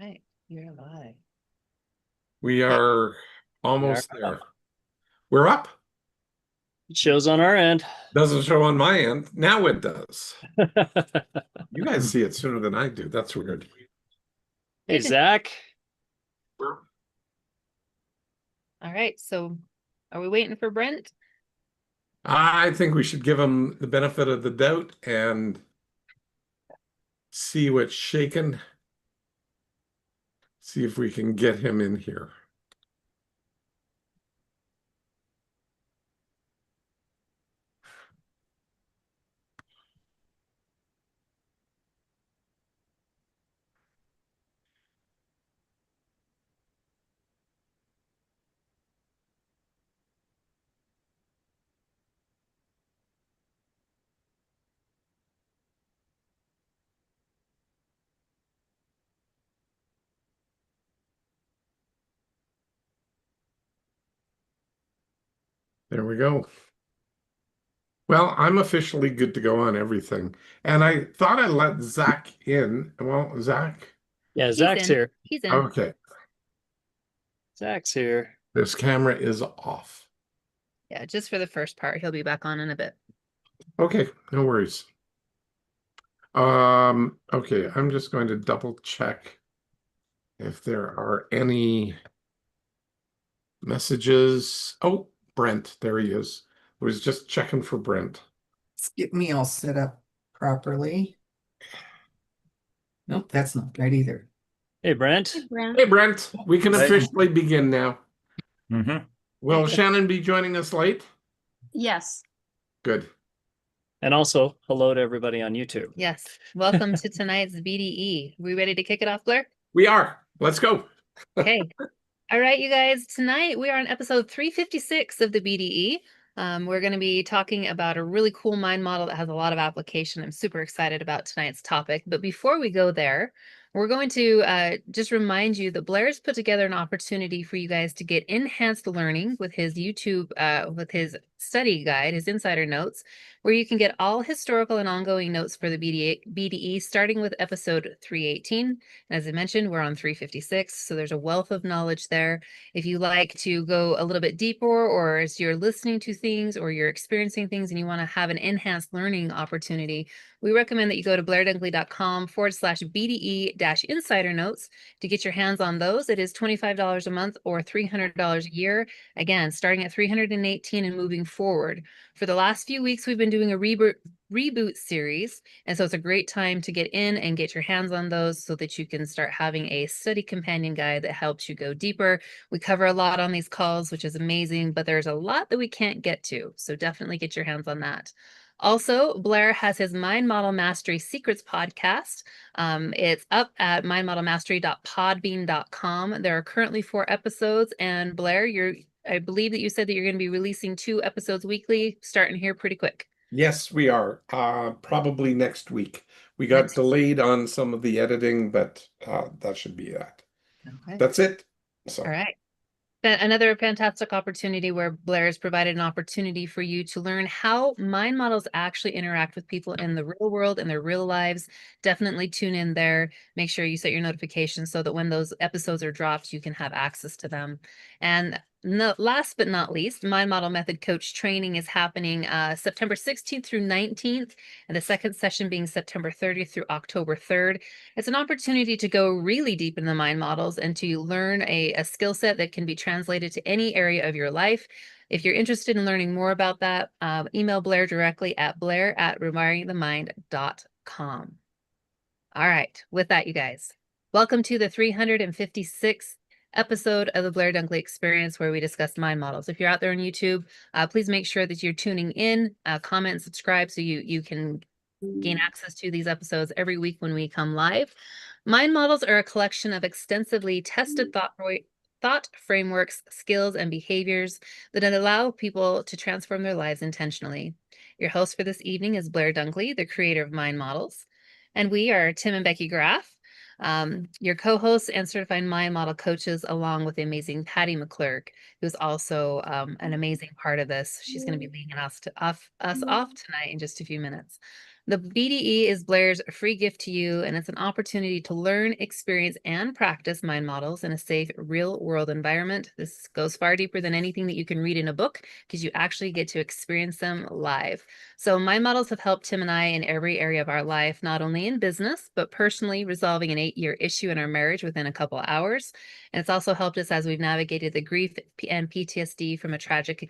right, you're live. We are almost We there. We're up. It shows on our end. Doesn't show on my end. Now it does. You guys see it sooner than I do. That's weird. Hey, Zach. All right, so are we waiting for Brent? I think we should give him the benefit of the doubt and see what's shaking. See if we can get him in here. There we go. Well, I'm officially good to go on everything. And I thought I let Zach in. Well, Zach. Yeah, Zach's here. He's in. Okay. Zach's here. This camera is off. Yeah, just for the first part. He'll be back on in a bit. Okay, no worries. Okay, I'm just going to double check if there are any messages. Oh, Brent, there he is. I was just checking for Brent. Let's get me all set up properly. Nope, that's not right either. Hey, Brent. Hey, Brent, we can Hey. officially begin now. Mm-hmm. Will Shannon be joining us late? Yes. Good. And also, hello to everybody on YouTube. Yes, welcome to tonight's BDE. We ready to kick it off, Blair? We are. Let's go. Okay. All right, you guys, tonight we are on episode 356 of the BDE. We're going to be talking about a really cool mind model that has a lot of application. I'm super excited about tonight's topic. But before we go there, we're going to just remind you that Blair's put together an opportunity for you guys to get enhanced learning with his YouTube, with his study guide, his insider notes, where you can get all historical and ongoing notes for the BDE, starting with episode 318. As I mentioned, we're on 356, so there's a wealth of knowledge there. If you like to go a little bit deeper, or as you're listening to things or you're experiencing things and you want to have an enhanced learning opportunity, we recommend that you go to blairdunkley.com/BDE-insider notes to get your hands on those. It is $25 a month or $300 a year. Again, starting at $318 and moving forward. For the last few weeks, we've been doing a reboot series. And so it's a great time to get in and get your hands on those so that you can start having a study companion guide that helps you go deeper. We cover a lot on these calls, which is amazing, but there's a lot that we can't get to. So definitely get your hands on that. Also, Blair has his Mind Model Mastery Secrets podcast. It's up at mindmodelmastery.podbean.com. There are currently 4 episodes, and Blair, I believe that you said that you're going to be releasing 2 episodes weekly, starting here pretty quick. Yes, we are. Probably next week. We got delayed on some of the editing, but that should be that. Okay. That's it. So. All right. Another fantastic opportunity where Blair has provided an opportunity for you to learn how mind models actually interact with people in the real world, in their real lives. Definitely tune in there. Make sure you set your notifications so that when those episodes are dropped, you can have access to them. And last but not least, Mind Model Method Coach training is happening September 16th through 19th, and the second session being September 30th through October 3rd. It's an opportunity to go really deep in the mind models and to learn a skill set that can be translated to any area of your life. If you're interested in learning more about that, email Blair directly at blair@rewiringthemind.com. All right, with that, you guys, welcome to the 356th episode of the Blair Dunkley Experience, where we discuss mind models. If you're out there on YouTube, please make sure that you're tuning in, comment, and subscribe so you can gain access to these episodes every week when we come live. Mind models are a collection of extensively tested thought frameworks, skills, and behaviors that allow people to transform their lives intentionally. Your host for this evening is Blair Dunkley, the creator of Mind Models. And we are Tim and Becky Graff, your co-hosts and certified mind model coaches, along with the amazing Patty McClurg, who's also an amazing part of this. She's going to be leading us off tonight in just a few minutes. The BDE is Blair's free gift to you, and it's an opportunity to learn, experience, and practice mind models in a safe, real-world environment. This goes far deeper than anything that you can read in a book because you actually get to experience them live. So mind models have helped Tim and I in every area of our life, not only in business, but personally resolving an 8-year issue in our marriage within a couple hours. And it's also helped us as we've navigated the grief and PTSD from a tragic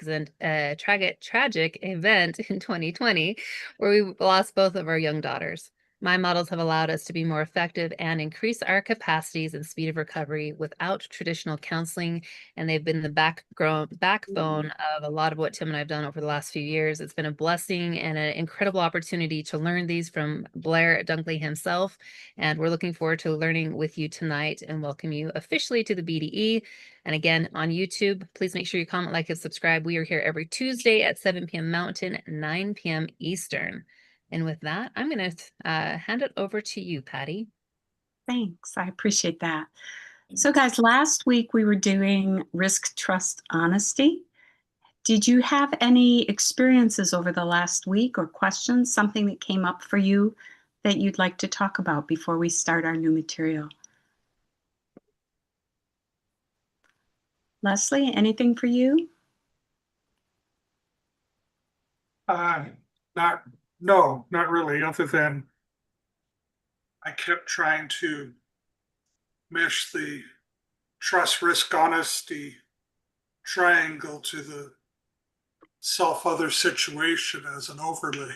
event in 2020 where we lost both of our young daughters. My models have allowed us to be more effective and increase our capacities and speed of recovery without traditional counseling, and they've been the backbone of a lot of what Tim and I have done over the last few years. It's been a blessing and an incredible opportunity to learn these from Blair Dunkley himself, and we're looking forward to learning with you tonight and welcome you officially to the BDE. And again, on YouTube, please make sure you comment, like, and subscribe. We are here every Tuesday at 7 p.m. Mountain, 9 p.m. Eastern. And with that, I'm going to hand it over to you, Patty. Thanks. I appreciate that. So, guys, last week we were doing risk, trust, honesty. Did you have any experiences over the last week or questions, something that came up for you that you'd like to talk about before we start our new material? Leslie, anything for you? Not really, other than I kept trying to mesh the trust, risk, honesty triangle to the self-other situation as an overlay.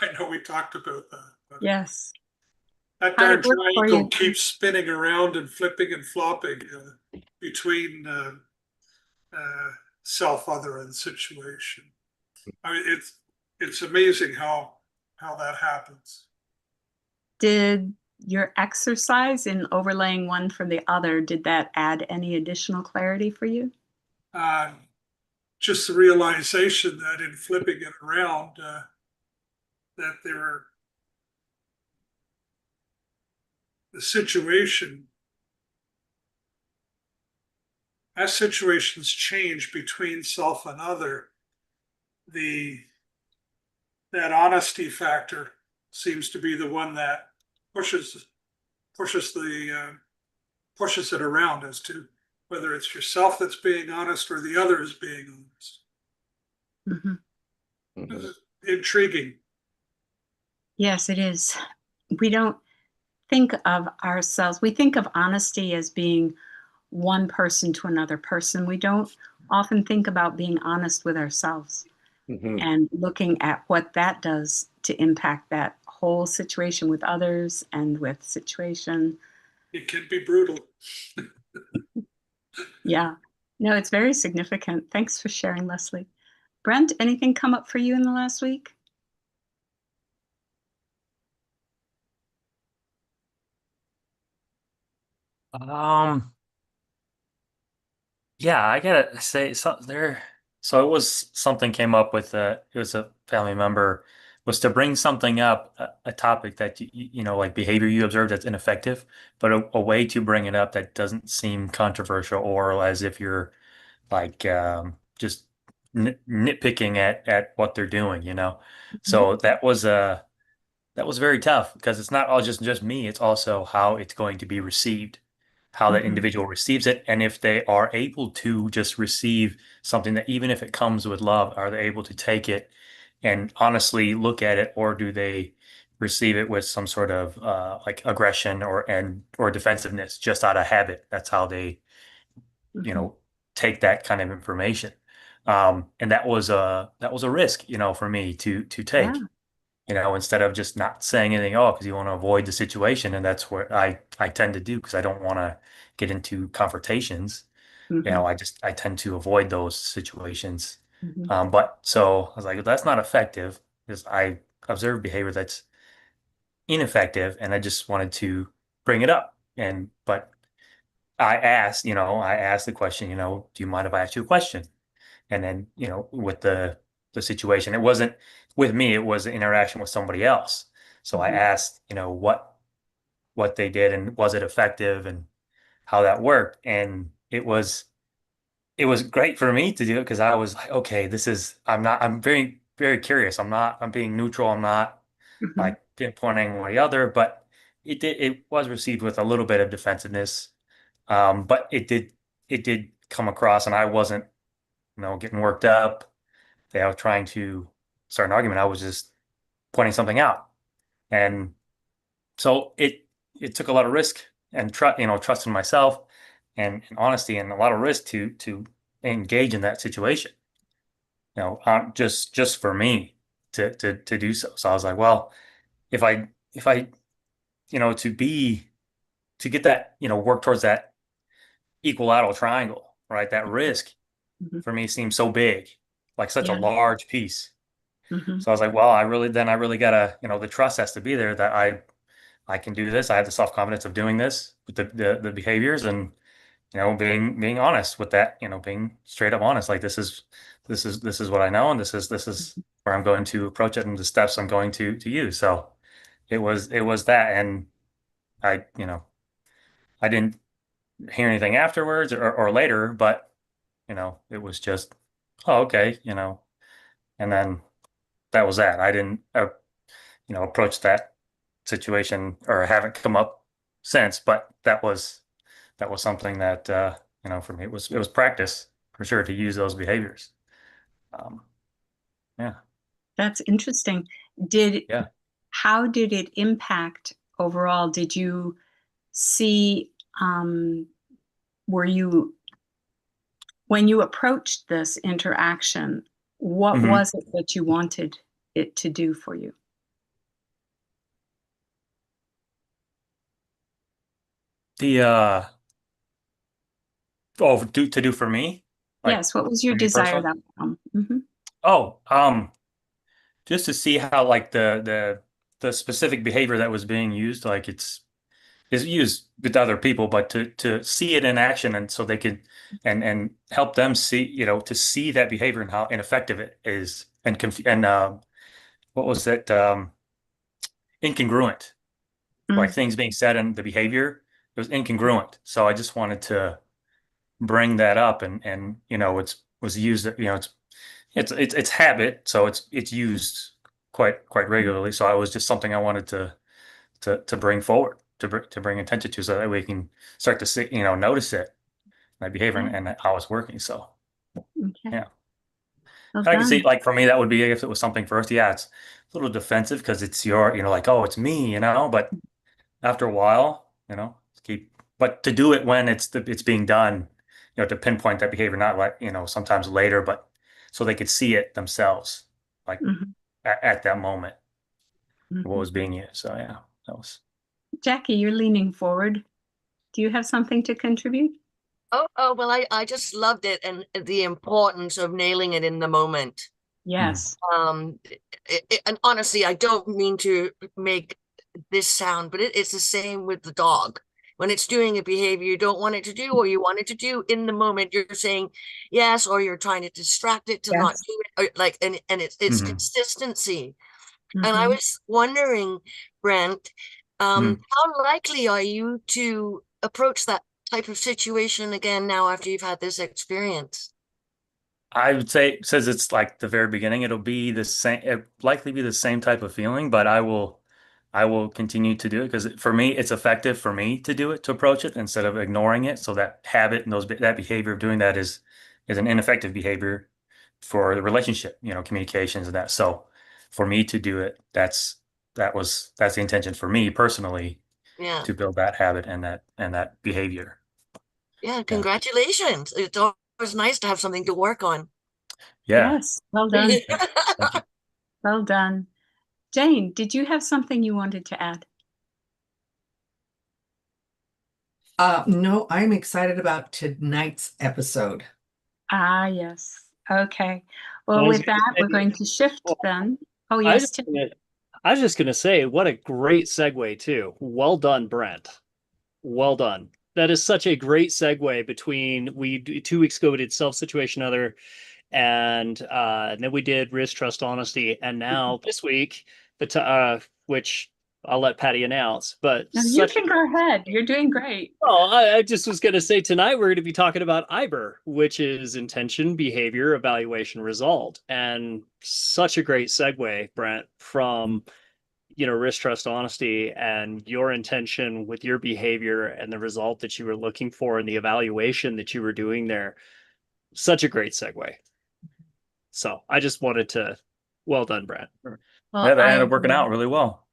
I know we talked about that, but Yes. that How'd darn it work for triangle you? keeps spinning around and flipping and flopping between self-other and situation. I mean, it's amazing how that happens. Did your exercise in overlaying one from the other, did that add any additional clarity for you? Just the realization that in flipping it around, that the situation, as situations change between self and other, that honesty factor seems to be the one that pushes it around as to whether it's yourself that's being honest or the other is being honest. Mm-hmm. Intriguing. Yes, it is. We don't think of ourselves, we think of honesty as being one person to another person. We don't often think about being honest with ourselves and looking at what that does to impact that whole situation with others and with situation. It can be brutal. Yeah. No, it's very significant. Thanks for sharing, Leslie. Brent, anything come up for you in the last week? Yeah, I gotta say so it was something came up with it was a family member was to bring something up, a topic that you know, like behavior you observe that's ineffective, but a way to bring it up that doesn't seem controversial or as if you're like just nitpicking at what they're doing, you know. So that was very tough because it's not all just me, it's also how it's going to be received, how that Mm-hmm. individual receives it, and if they are able to just receive something that even if it comes with love, are they able to take it and honestly look at it, or do they receive it with some sort of like aggression or defensiveness just out of habit? That's how they, you Mm-hmm. know, take that kind of information. And that was a risk, you know, for me to Yeah. take, you know, instead of just not saying anything, oh, because you want to avoid the situation. And that's what I tend to do because I don't want to get into confrontations. You Mm-hmm. know, I tend to avoid those situations. Mm-hmm. But so I was like, that's not effective because I observe behavior that's ineffective and I just wanted to bring it up. But I asked the question, you know, do you mind if I ask you a question? And then, you know, with the situation, it wasn't with me, it was an interaction with somebody else. So I Mm-hmm. asked, you know, what they did and was it effective and how that worked. And it was great for me to do it because I was like, okay, I'm very, very curious. I'm being neutral. I'm not Mhm. like pinpointing one or the other, but it was received with a little bit of defensiveness. But it did come across, and I wasn't, getting worked up. They were trying to start an argument. I was just pointing something out, and so it took a lot of risk and trust in myself and honesty and a lot of risk to engage in that situation. Just for me to do so. So I was like, well, if I to get that, work towards that equilateral triangle, right? That risk Mhm. for me seems so big, like such a Yeah. large piece. Mhm. So I was like, well, I really gotta, the trust has to be there that I can do this. I have the self-confidence of doing this with the behaviors and, being honest with that, being straight up honest. Like this is what I know, and this is where I'm going to approach it and the steps I'm going to use. So it was that, and I didn't hear anything afterwards or later, but it was just, oh, okay, and then that was that. I didn't, approach that situation or haven't come up since, but that was something that, for me, it was practice for sure to use those behaviors. Um, yeah, That's interesting. Did yeah. How did it impact overall? Did you see, um, were you, when you approached this interaction, what hmm was it that you wanted it to do for you? The to do for me, like Yes, what was your for me desired personally. outcome? Hmm. Oh, just to see how like the specific behavior that was being used, like is used with other people, but to see it in action, and so they could and help them see, to see that behavior and how ineffective it is, and what was it, incongruent, like Mm. things being said and the behavior, it was incongruent. So I just wanted to bring that up, and it's was used, it's habit, so it's used quite regularly. So I was just something I wanted to bring forward, to bring attention to, so that we can start to see, notice it, my behavior, Yeah. and how it's working. So Okay. yeah, Well I can see, done. like, for me, that would be if it was something first. Yeah, it's a little defensive because it's your, like, oh, it's me, but after a while, but to do it when it's being done, to pinpoint that behavior, not like, sometimes later, but so they could see it themselves, like Mhm. at that moment, what Mhm. was being used. So yeah, that was. Jackie, you're leaning forward. Do you have something to contribute? Well, I just loved it and the importance of nailing it in the moment. Mhm. Yes. And honestly, I don't mean to make this sound, but it's the same with the dog. When it's doing a behavior you don't want it to do, or you want it to do in the moment, you're saying yes, or you're trying to distract it to not Yes. do it, or like, and it's Mhm. consistency. And I Mhm. was wondering, Brent, Mhm. how likely are you to approach that type of situation again now after you've had this experience? I would say, since it's like the very beginning, it'll be the same, it likely be the same type of feeling, but I will continue to do it because for me, it's effective for me to do it, to approach it instead of ignoring it. So that habit and that behavior of doing that is an ineffective behavior for the relationship, communications and that. So for me to do it, that's the intention for me personally, Yeah. to build that habit and that behavior. Yeah, Yeah. congratulations. It's always nice to have something to work on. Yeah. Yes. Well done. Yeah. Thank you. Well done. Jane, did you have something you wanted to add? No, I'm excited about tonight's episode. Ah, yes. Okay. Well, I was with gonna that, we're say, going to shift well, then. Oh, I yes, just Tim. gonna, I was just gonna say, what a great segue too. Well done, Brent. Well done. That is such a great segue between 2 weeks ago we did self situation other, and then we did risk, trust, honesty, and now this week which I'll let Patty announce. But No, you such a can go ahead. You're doing great. Oh, I just was going to say tonight we're going to be talking about IBER, which is intention, behavior, evaluation, result. And such a great segue, Brent, from risk, trust, honesty, and your intention with your behavior and the result that you were looking for and the evaluation that you were doing there. Such a great segue. So I just wanted to, well done, Brad. Well, Yeah, that I ended up working agree. out really well.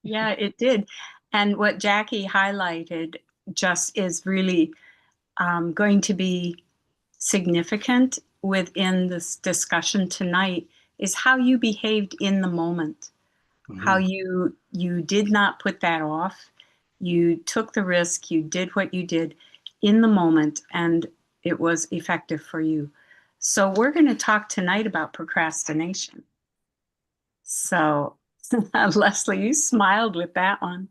Yeah, it did. And what Jackie highlighted just is really going to be significant within this discussion tonight is how you behaved in the moment, how you did not put that off. You took the risk, you did what you did in the moment, and it was effective for you. So we're going to talk tonight about procrastination. So Leslie, you smiled with that one.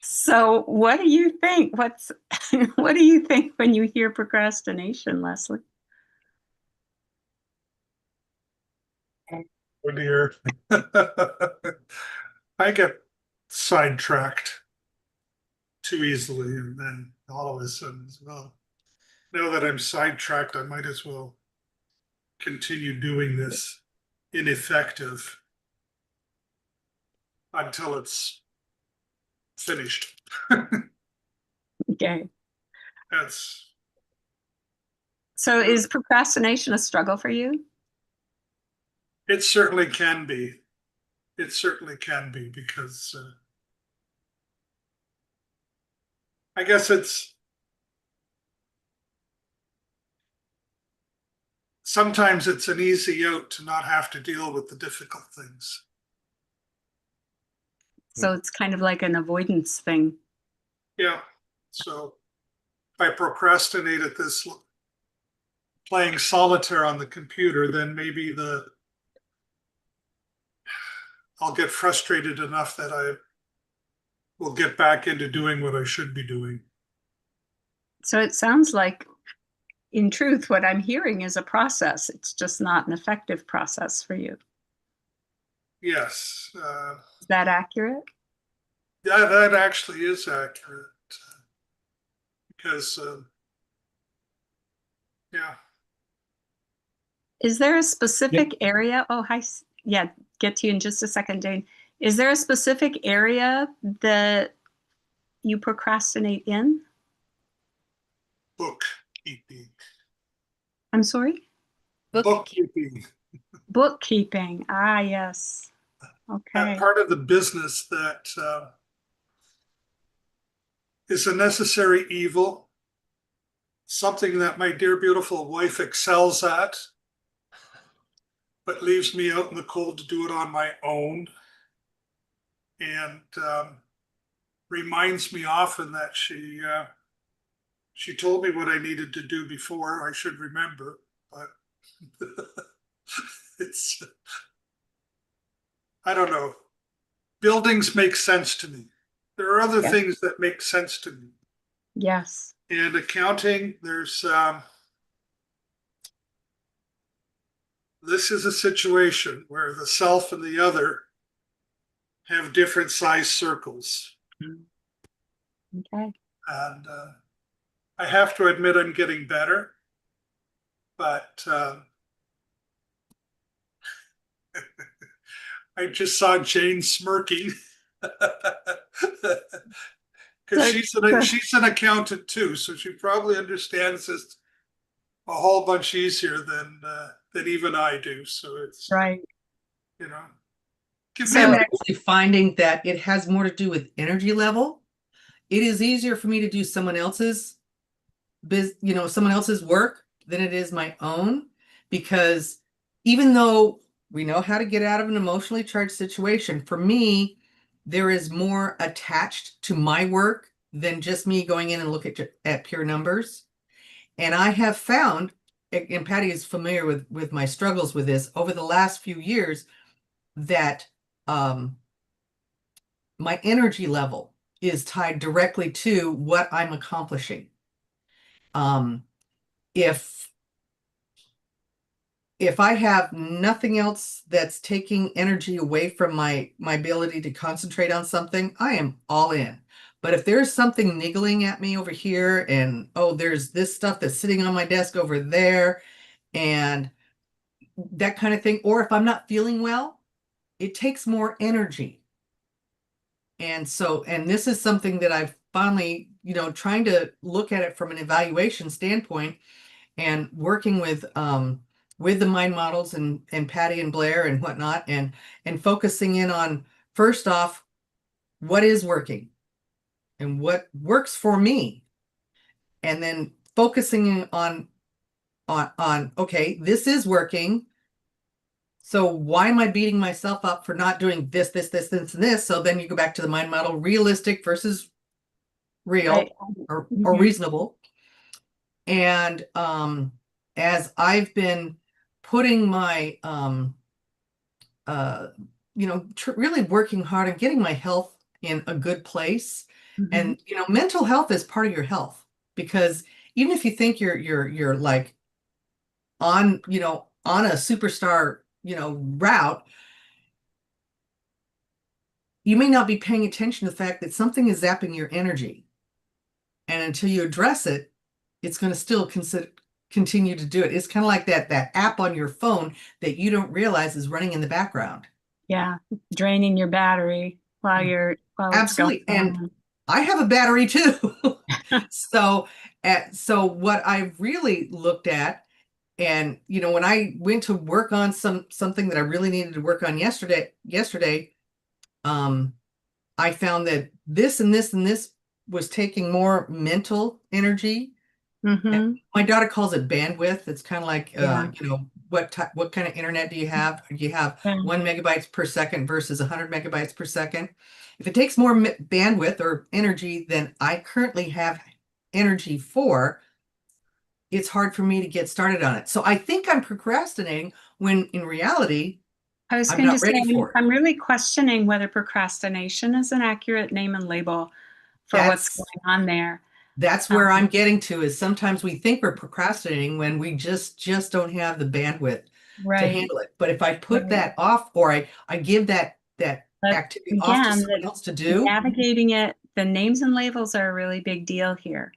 So what do you think? What do you think when you hear procrastination, Leslie? Oh dear. I get sidetracked too easily, and then all of a sudden, well, now that I'm sidetracked, I might as well continue doing this ineffective until it's finished. Okay. That's So is procrastination a struggle for you? it certainly can be. It certainly can be because I guess it's sometimes it's an easy out to not have to deal with the difficult things. So it's kind of like an avoidance thing. Yeah. So if I procrastinate at this playing solitaire on the computer, then maybe I'll get frustrated enough that I will get back into doing what I should be doing. So it sounds like, in truth, what I'm hearing is a process. It's just not an effective process for you. Yes. Is that accurate? Yeah, that actually is accurate. Because, yeah. Is there a specific area? Oh, hi. Yeah, get to you in just a second, Jane. Is there a specific area that you procrastinate in? Bookkeeping. I'm sorry? Bookkeeping. Bookkeeping. Ah, yes. That Okay. part of the business that is a necessary evil, something that my dear beautiful wife excels at, but leaves me out in the cold to do it on my own. And reminds me often that she told me what I needed to do before I should remember, but it's, I don't know. Buildings make sense to me. There are other Yeah. things that make sense to me. Yes. And accounting, this is a situation where the self and the other have different size circles. Okay. And I have to admit I'm getting better, but I just saw Jane smirking because she's an accountant too, so she probably understands this a whole bunch easier than even I do. So it's Right. you know, I'm actually finding that it has more to do with energy level. It is easier for me to do someone else's someone else's work than it is my own, because even though we know how to get out of an emotionally charged situation, for me, there is more attached to my work than just me going in and look at pure numbers. And I have found, and Patty is familiar with my struggles with this over the last few years, that my energy level is tied directly to what I'm accomplishing. If I have nothing else that's taking energy away from my ability to concentrate on something, I am all in. But if there's something niggling at me over here, and oh, there's this stuff that's sitting on my desk over there, and that kind of thing, or if I'm not feeling well, it takes more energy And so, and this is something that I've finally, trying to look at it from an evaluation standpoint and working with the mind models and Patty and Blair and whatnot, and focusing in on, first off, what is working and what works for me. And then focusing on okay, this is working. So why am I beating myself up for not doing this, and this? So then you go back to the mind model, realistic versus real, Right. or Mhm. reasonable. And as I've been putting my really working hard and getting my health in a good place. Mhm. And mental health is part of your health, because even if you think you're like on on a superstar route, you may not be paying attention to the fact that something is zapping your energy. And until you address it, it's going to still continue to do it. It's kind of like that app on your phone that you don't realize is running in the background. Yeah, draining your battery while it's going Absolutely. And on. I have a battery too. So what I really looked at, and when I went to work on something that I really needed to work on yesterday, I found that this and this and this was taking more mental energy. Mm-hmm. My daughter calls it bandwidth. It's kind of like, Yeah. what kind of internet do you have? Do you have Yeah. 1 megabytes per second versus 100 megabytes per second? If it takes more bandwidth or energy than I currently have energy for, it's hard for me to get started on it. So I think I'm procrastinating when in reality, I was I'm going to not say, ready for it. I'm really questioning whether procrastination is an accurate name and label for what's That's going on there. That's where I'm getting to, is sometimes we think we're procrastinating when we just don't have the bandwidth to Right. handle it. But if I put Right. that off, or I give that But activity off to again, someone else to do, navigating it, the names and labels are a really big deal here.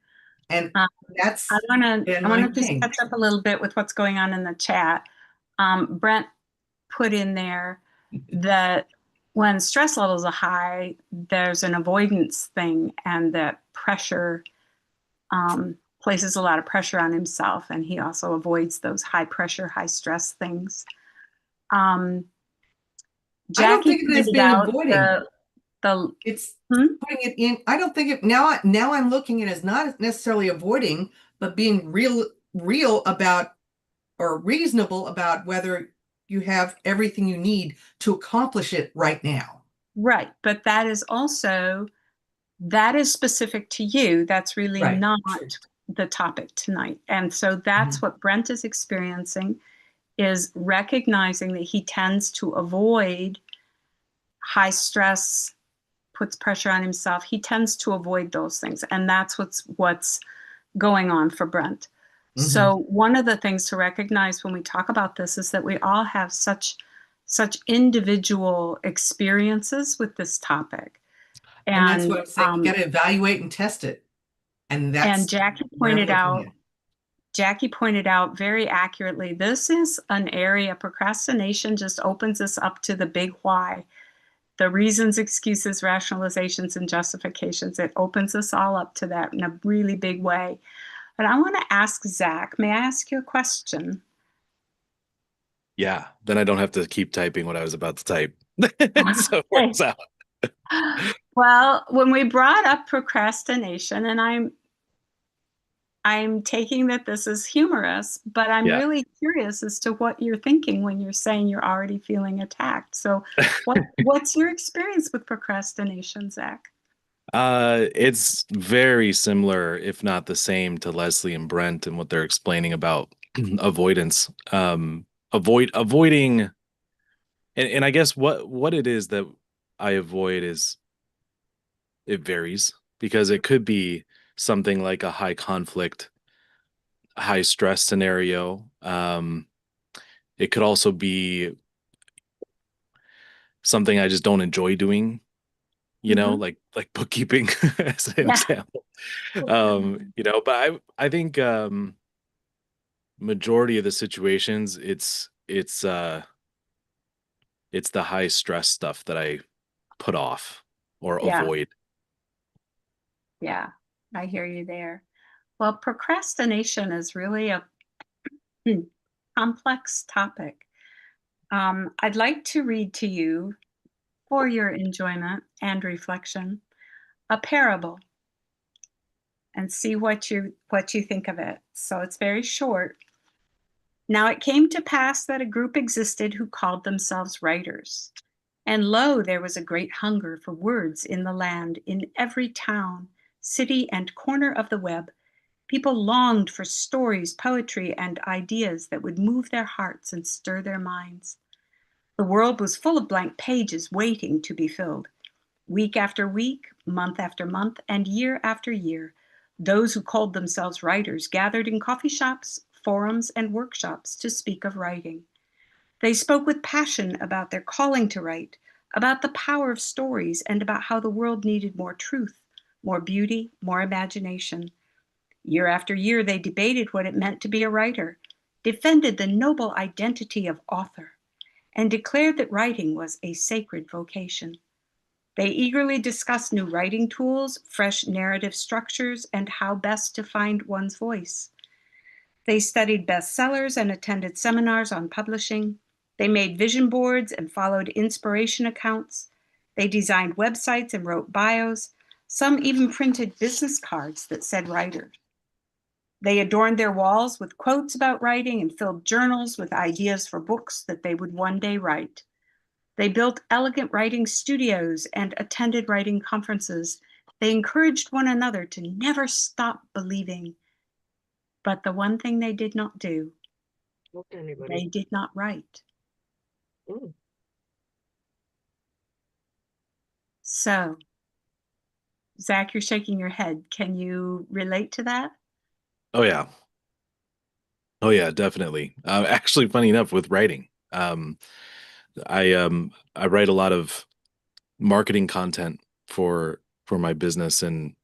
and Um, that's I want been to my just thing. catch up a little bit with what's going on in the chat. Brent put in there that when stress levels are high, there's an avoidance thing, and that pressure places a lot of pressure on himself, and he also avoids those high pressure, high stress things. I don't Jackie think of it as pointed being out avoiding. the It's hmm? putting it in. I don't think it now. Now I'm looking at it as not necessarily avoiding, but being real about, or reasonable about, whether you have everything you need to accomplish it right now. Right, but that is specific to you. That's really Right. not True. the topic tonight. And so that's what Brent is experiencing, is recognizing that he tends to avoid high stress, puts pressure on himself. He tends to avoid those things. And that's what's going on for Brent. So one of the things to recognize when we talk about this is that we all have such individual experiences with this topic. And that's what I'm saying. You got And to evaluate and test it. And that's Jackie where I'm pointed looking at. very accurately, this is an area, procrastination just opens us up to the big why, the reasons, excuses, rationalizations, and justifications. It opens us all up to that in a really big way. But I want to ask Zach, may I ask you a question? Yeah, then I don't have to keep typing what I was about to type. So it works out. Well, when we brought up procrastination, and I'm taking that this is humorous, but I'm really curious as to what you're thinking when you're saying you're already feeling attacked. So what's your experience with procrastination, Zach? It's very similar, if not the same, to Leslie and Brent and what they're explaining about avoidance. Avoiding, and I guess what it is that I avoid is, it varies, because it could be something like a high conflict, high stress scenario. It could also be something I just don't enjoy doing, like bookkeeping as an example. But I think majority of the situations, it's the high stress stuff that I put off or Yeah. avoid. Yeah, I hear you there. Well, procrastination is really a complex topic. I'd like to read to you, for your enjoyment and reflection, a parable and see what you think of it. So it's very short. Now it came to pass that a group existed who called themselves writers. And lo, there was a great hunger for words in the land, in every town, city, and corner of the web. People longed for stories, poetry, and ideas that would move their hearts and stir their minds. The world was full of blank pages waiting to be filled. Week after week, month after month, and year after year, those who called themselves writers gathered in coffee shops, forums, and workshops to speak of writing. They spoke with passion about their calling to write, about the power of stories, and about how the world needed more truth, more beauty, more imagination. Year after year, they debated what it meant to be a writer, defended the noble identity of author, and declared that writing was a sacred vocation. They eagerly discussed new writing tools, fresh narrative structures, and how best to find one's voice. They studied bestsellers and attended seminars on publishing. They made vision boards and followed inspiration accounts. They designed websites and wrote bios. Some even printed business cards that said writer. They adorned their walls with quotes about writing and filled journals with ideas for books that they would one day write. They built elegant writing studios and attended writing conferences. They encouraged one another to never stop believing. But the one thing they did not do, Look to anybody. they did not write. Ooh. So, Zach, you're shaking your head. Can you relate to that? Oh yeah. Oh yeah, definitely. Actually, funny enough, with writing, I write a lot of marketing content for my business, and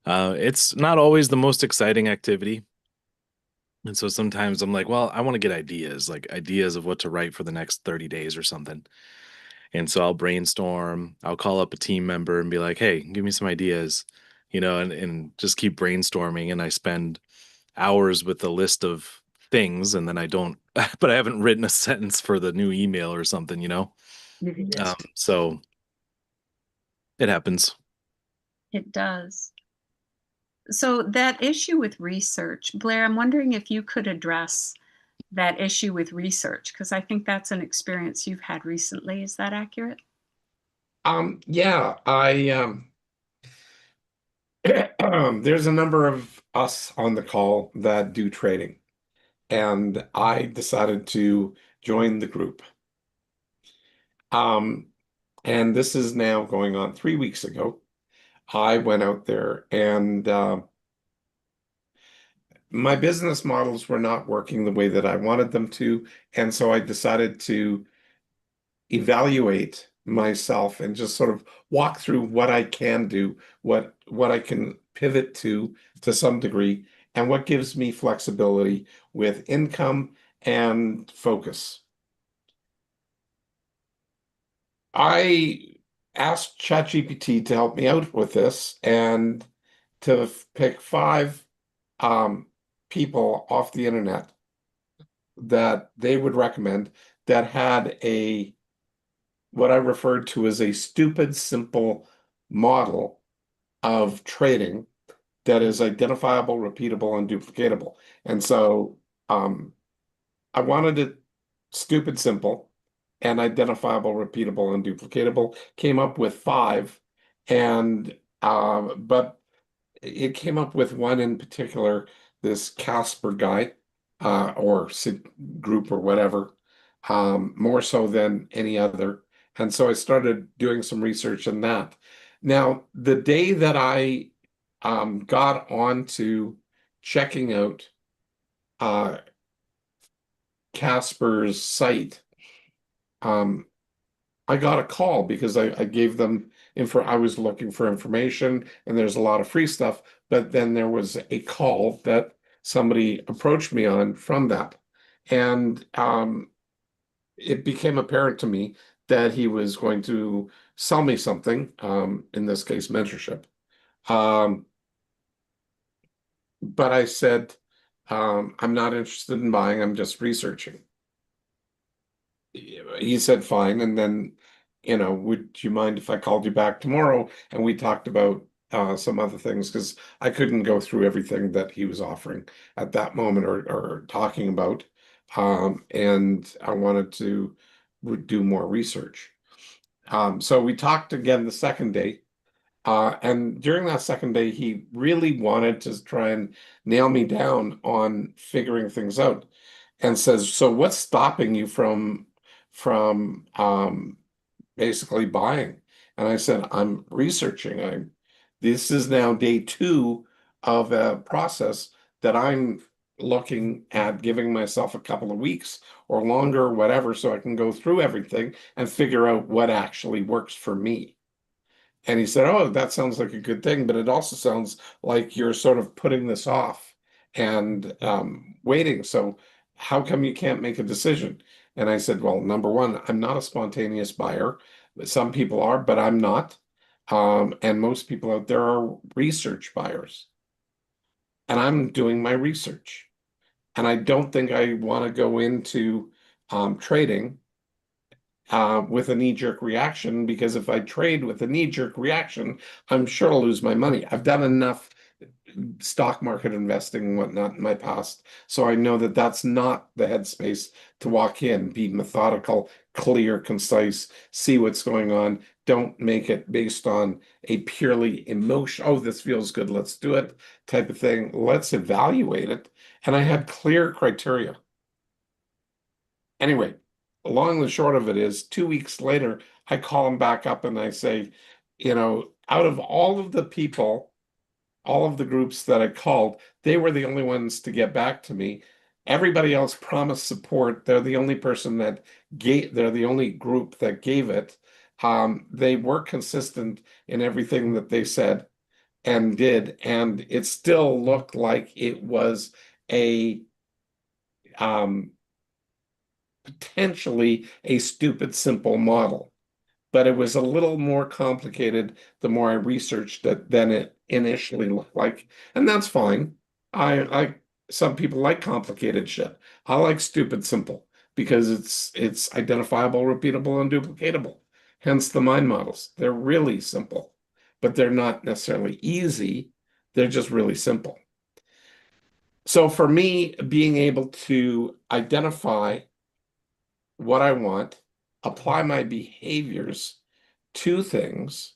it's not always the most exciting activity. And so sometimes I'm like, well, I want to get ideas, like ideas of what to write for the next 30 days or something. And so I'll brainstorm, I'll call up a team member and be like, hey, give me some ideas, and just keep brainstorming. And I spend hours with a list of things, and then I don't, but I haven't written a sentence for the new email or something. Yes. So it happens. It does. So, that issue with research, Blair, I'm wondering if you could address that issue with research, because I think that's an experience you've had recently. Is that accurate? Yeah, there's a number of us on the call that do trading, and I decided to join the group. And this is now going on 3 weeks ago. I went out there and my business models were not working the way that I wanted them to. And so I decided to evaluate myself and just sort of walk through what I can do, what I can pivot to some degree, and what gives me flexibility with income and focus. I asked ChatGPT to help me out with this and to pick five people off the internet that they would recommend that had what I referred to as a stupid, simple model of trading that is identifiable, repeatable, and duplicatable. And so I wanted it stupid, simple, and identifiable, repeatable, and duplicatable. Came up with five, and but it came up with one in particular, this Casper guy, or group or whatever, more so than any other. And so I started doing some research in that. Now, the day that I got on to checking out Casper's site, I got a call because I gave them info. I was looking for information, and there's a lot of free stuff. But then there was a call that somebody approached me on from that, and it became apparent to me that he was going to sell me something, in this case, mentorship. Um, but I said, I'm not interested in buying, I'm just researching. He said, fine. And then, would you mind if I called you back tomorrow? And we talked about some other things because I couldn't go through everything that he was offering at that moment or talking about. And I wanted to do more research. So we talked again the second day. And during that second day, he really wanted to try and nail me down on figuring things out and says, so what's stopping you from basically buying? And I said, I'm researching. This is now day 2 of a process that I'm looking at giving myself a couple of weeks or longer, or whatever, so I can go through everything and figure out what actually works for me. And he said, oh, that sounds like a good thing, but it also sounds like you're sort of putting this off and waiting. So how come you can't make a decision? And I said, well, number one, I'm not a spontaneous buyer. Some people are, but I'm not. And most people out there are research buyers. And I'm doing my research. And I don't think I want to go into trading with a knee-jerk reaction, because if I trade with a knee-jerk reaction, I'm sure I'll lose my money. I've done enough stock market investing and whatnot in my past, so I know that that's not the headspace to walk in. Be methodical, clear, concise, see what's going on. Don't make it based on a purely emotion, oh, this feels good, let's do it type of thing. Let's evaluate it. And I had clear criteria. Anyway, long and short of it is 2 weeks later, I call him back up and I say, out of all of the people, all of the groups that I called, they were the only ones to get back to me. Everybody else promised support. They're the only they're the only group that gave it. They were consistent in everything that they said and did, and it still looked like it was a potentially a stupid, simple model. But it was a little more complicated the more I researched it than it initially looked like. And that's fine. I some people like complicated shit. I like stupid simple because it's identifiable, repeatable, and duplicatable. Hence the mind models. They're really simple, but they're not necessarily easy. They're just really simple. So for me, being able to identify what I want, apply my behaviors to things,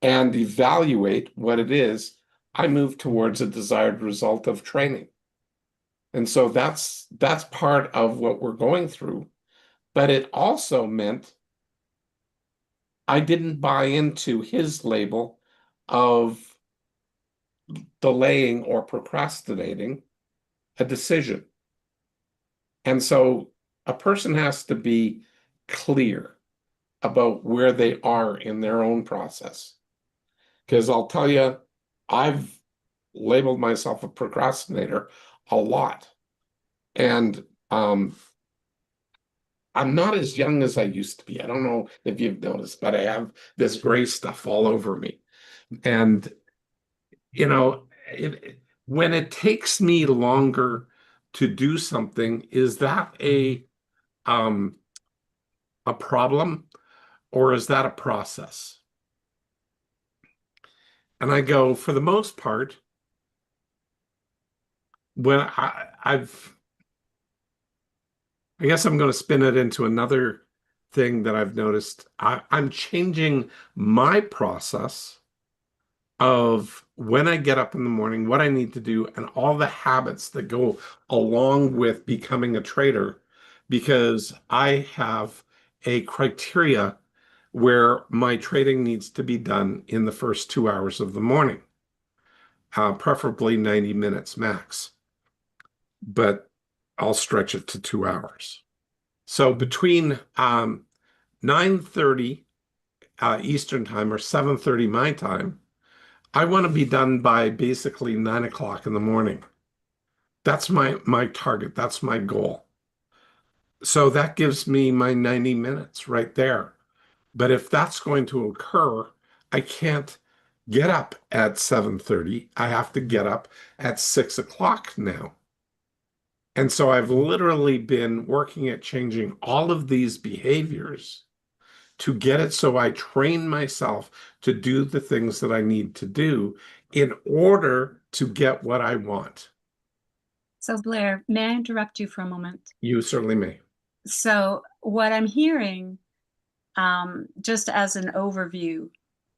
and evaluate what it is, I move towards a desired result of training. And so that's part of what we're going through. But it also meant I didn't buy into his label of delaying or procrastinating a decision. And so a person has to be clear about where they are in their own process. Because I'll tell you, I've labeled myself a procrastinator a lot. And I'm not as young as I used to be. I don't know if you've noticed, but I have this gray stuff all over me. And, when it takes me longer to do something, is that a problem, or is that a process? And I go, for the most part, when I guess I'm going to spin it into another thing that I've noticed. I'm changing my process of when I get up in the morning, what I need to do, and all the habits that go along with becoming a trader, because I have a criteria where my trading needs to be done in the first 2 hours of the morning, preferably 90 minutes max, but I'll stretch it to 2 hours. So between 9:30 Eastern time or 7:30 my time, I want to be done by basically 9 o'clock in the morning. That's my target. That's my goal. So that gives me my 90 minutes right there. But if that's going to occur, I can't get up at 7:30. I have to get up at 6 o'clock now. And so I've literally been working at changing all of these behaviors to get it so I train myself to do the things that I need to do in order to get what I want. So, Blair, may I interrupt you for a moment? You certainly may. So, what I'm hearing, just as an overview,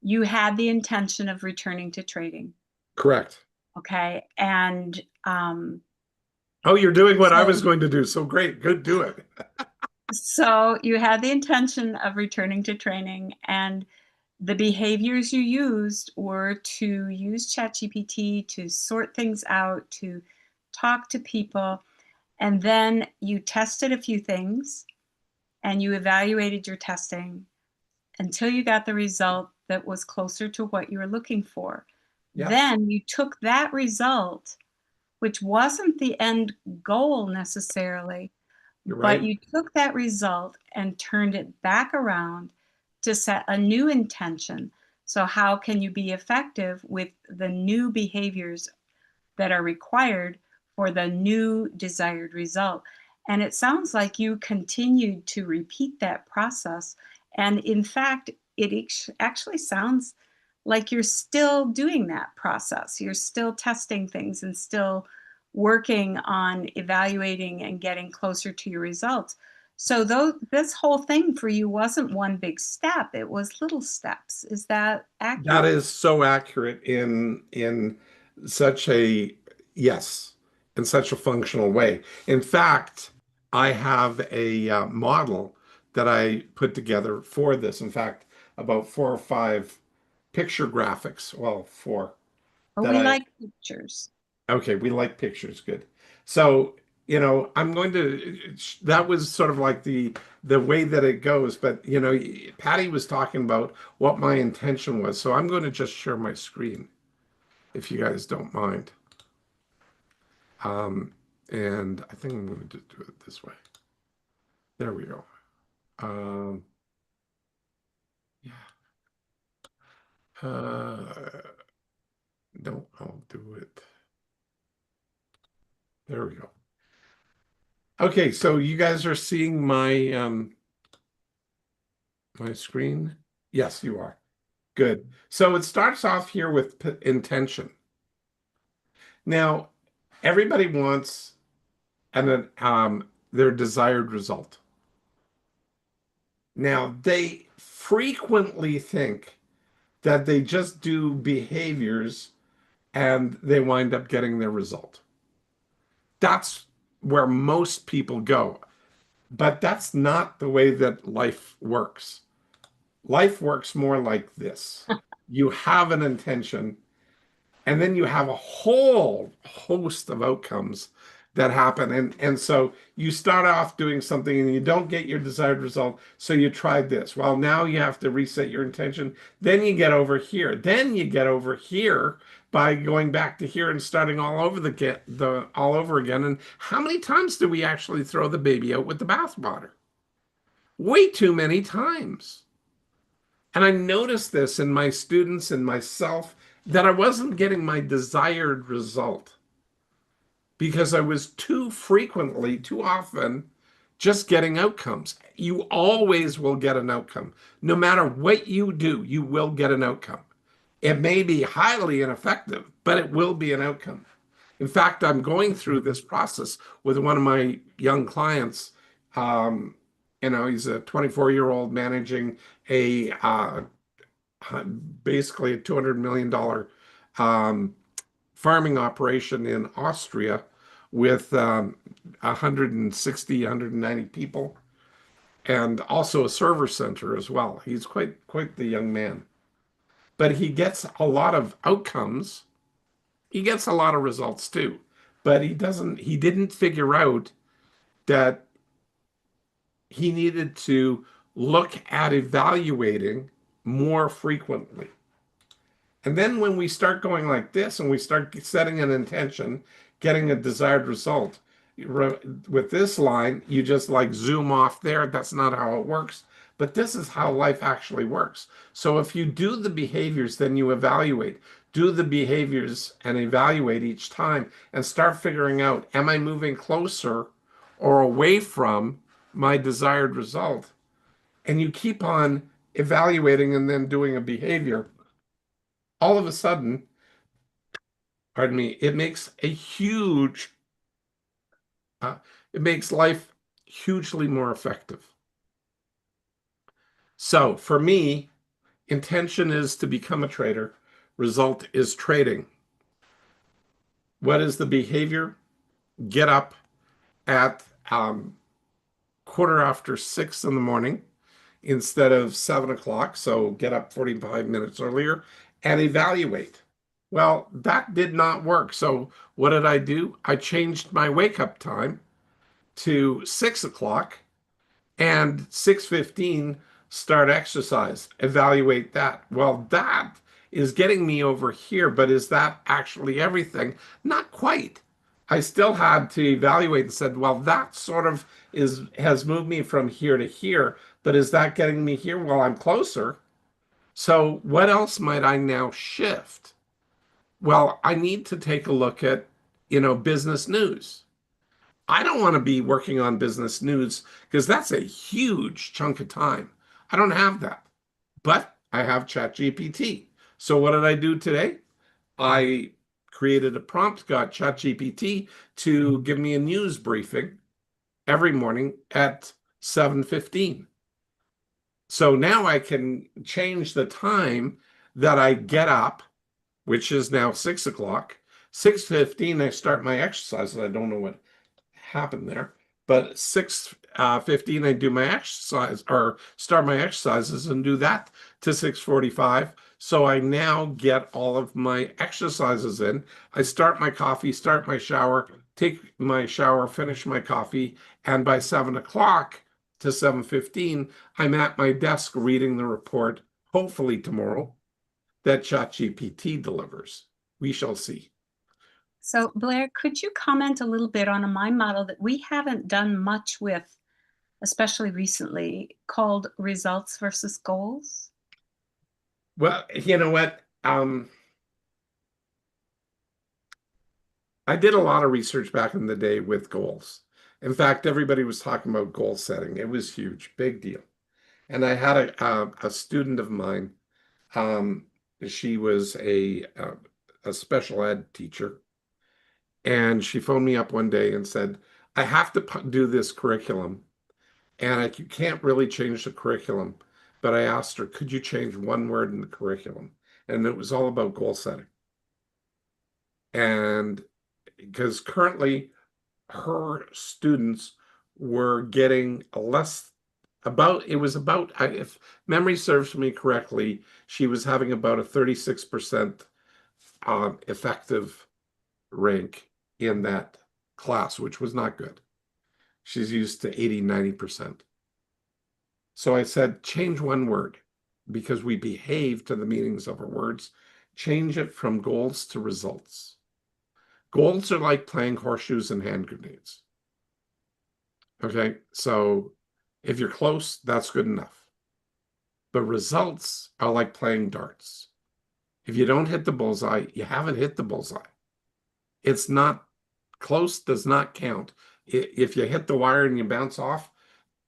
you had the intention of returning to trading. Correct. Okay. And oh, you're doing what I so- was going to do. So great. Good, do it. so you had the intention of returning to training, and the behaviors you used were to use ChatGPT to sort things out, to talk to people, and then you tested a few things and you evaluated your testing until you got the result that was closer to what you were looking for. Yeah. Then you took that result, which wasn't the end goal necessarily, You're but right. you took that result and turned it back around to set a new intention. So how can you be effective with the new behaviors that are required for the new desired result? And it sounds like you continued to repeat that process. And in fact, it actually sounds like you're still doing that process. You're still testing things and still working on evaluating and getting closer to your results. So this whole thing for you wasn't one big step, it was little steps. Is that accurate? That is so accurate in such a yes, in such a functional way. In fact, I have a model that I put together for this. In fact, about 4 or 5 picture graphics. Well, 4 But that we I like pictures. okay, we like pictures, good. So, I'm going to that was sort of like the way that it goes, but Patty was talking about what my intention was. So I'm going to just share my screen if you guys don't mind. And I think I'm going to do it this way. There we go. Yeah. No, I'll do it. There we go. Okay, so you guys are seeing my screen? Yes, you are. Good. So it starts off here with intention. Now, everybody wants their desired result. Now, they frequently think that they just do behaviors and they wind up getting their result. That's where most people go. But that's not the way that life works. Life works more like this. You have an intention, and then you have a whole host of outcomes that happen. And so you start off doing something and you don't get your desired result. So you tried this. Well, now you have to reset your intention. Then you get over here. Then you get over here by going back to here and starting all over all over again. And how many times do we actually throw the baby out with the bathwater? Way too many times. And I noticed this in my students and myself that I wasn't getting my desired result because I was too frequently, too often, just getting outcomes. You always will get an outcome. No matter what you do, you will get an outcome. It may be highly ineffective, but it will be an outcome. In fact, I'm going through this process with one of my young clients. He's a 24-year-old managing basically a $200 million farming operation in Austria with 160, 190 people, and also a server center as well. He's quite the young man. But he gets a lot of outcomes. He gets a lot of results too. But he didn't figure out that he needed to look at evaluating more frequently. And then when we start going like this and we start setting an intention, getting a desired result, with this line, you just like zoom off there. That's not how it works. but this is how life actually works. So if you do the behaviors, then you evaluate. Do the behaviors and evaluate each time and start figuring out, am I moving closer or away from my desired result? And you keep on evaluating and then doing a behavior. All of a sudden, pardon me, it makes a huge, it makes life hugely more effective. So for me, intention is to become a trader. Result is trading. What is the behavior? Get up at 6:15 in the morning instead of 7 o'clock. So get up 45 minutes earlier and evaluate. Well, that did not work. So what did I do? I changed my wake up time to 6 o'clock and 6:15 start exercise. Evaluate that. Well, that is getting me over here, but is that actually everything? Not quite. I still had to evaluate and said, well, that sort of has moved me from here to here, but is that getting me here? Well, I'm closer. So what else might I now shift? Well, I need to take a look at, business news. I don't want to be working on business news because that's a huge chunk of time. I don't have that, but I have ChatGPT. So what did I do today? I created a prompt, got ChatGPT to give me a news briefing every morning at 7:15. So now I can change the time that I get up, which is now 6 o'clock. 6:15, I start my exercise. I don't know what happened there, but 6:15, I do my exercise or start my exercises and do that to 6:45. So I now get all of my exercises in. I start my coffee, start my shower, take my shower, finish my coffee, and by 7 o'clock to 7:15, I'm at my desk reading the report, hopefully tomorrow, that ChatGPT delivers. We shall see. So, Blair, could you comment a little bit on a mind model that we haven't done much with, especially recently, called results versus goals? Well, you know what? I did a lot of research back in the day with goals. In fact, everybody was talking about goal setting. It was huge, big deal. And I had a student of mine. Um, she was a special ed teacher, and she phoned me up one day and said, "I have to do this curriculum, and I can't really change the curriculum." But I asked her, "Could you change one word in the curriculum?" And it was all about goal setting. And because currently her students were getting a less about it was about if memory serves me correctly, she was having about a 36% effective rank in that class, which was not good. She's used to 80, 90%. So I said, change one word because we behave to the meanings of our words. Change it from goals to results. Goals are like playing horseshoes and hand grenades. Okay, so if you're close, that's good enough. But results are like playing darts. If you don't hit the bullseye, you haven't hit the bullseye. It's not close, does not count. If you hit the wire and you bounce off,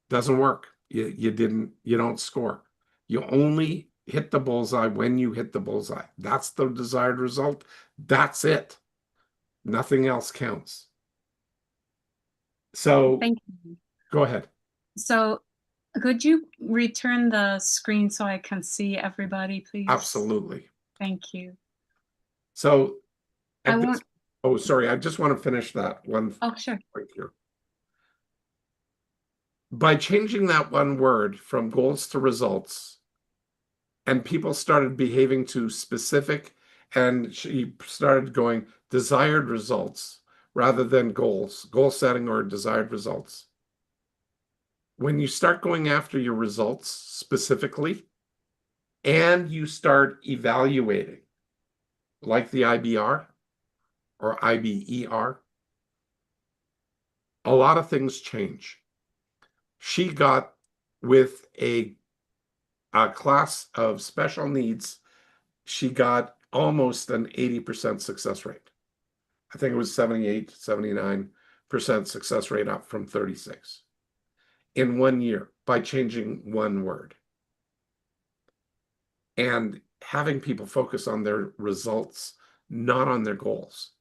doesn't work. You don't score. You only hit the bullseye when you hit the bullseye. That's the desired result. That's it. Nothing else counts. So Thank you. go ahead. So, could you return the screen so I can see everybody, please? Absolutely. Thank you. So I at this, want. oh, sorry, I just want to finish that one Oh, sure. point here. By changing that one word from goals to results, and people started behaving to specific, and she started going desired results rather than goals, goal setting or desired results. When you start going after your results specifically, and you start evaluating, like the IBR or IBER, a lot of things change. She got with a a class of special needs, she got almost an 80% success rate. I think it was 78, 79% success rate, up from 36 in 1 year by changing one word. And having people focus on their results, not on their goals.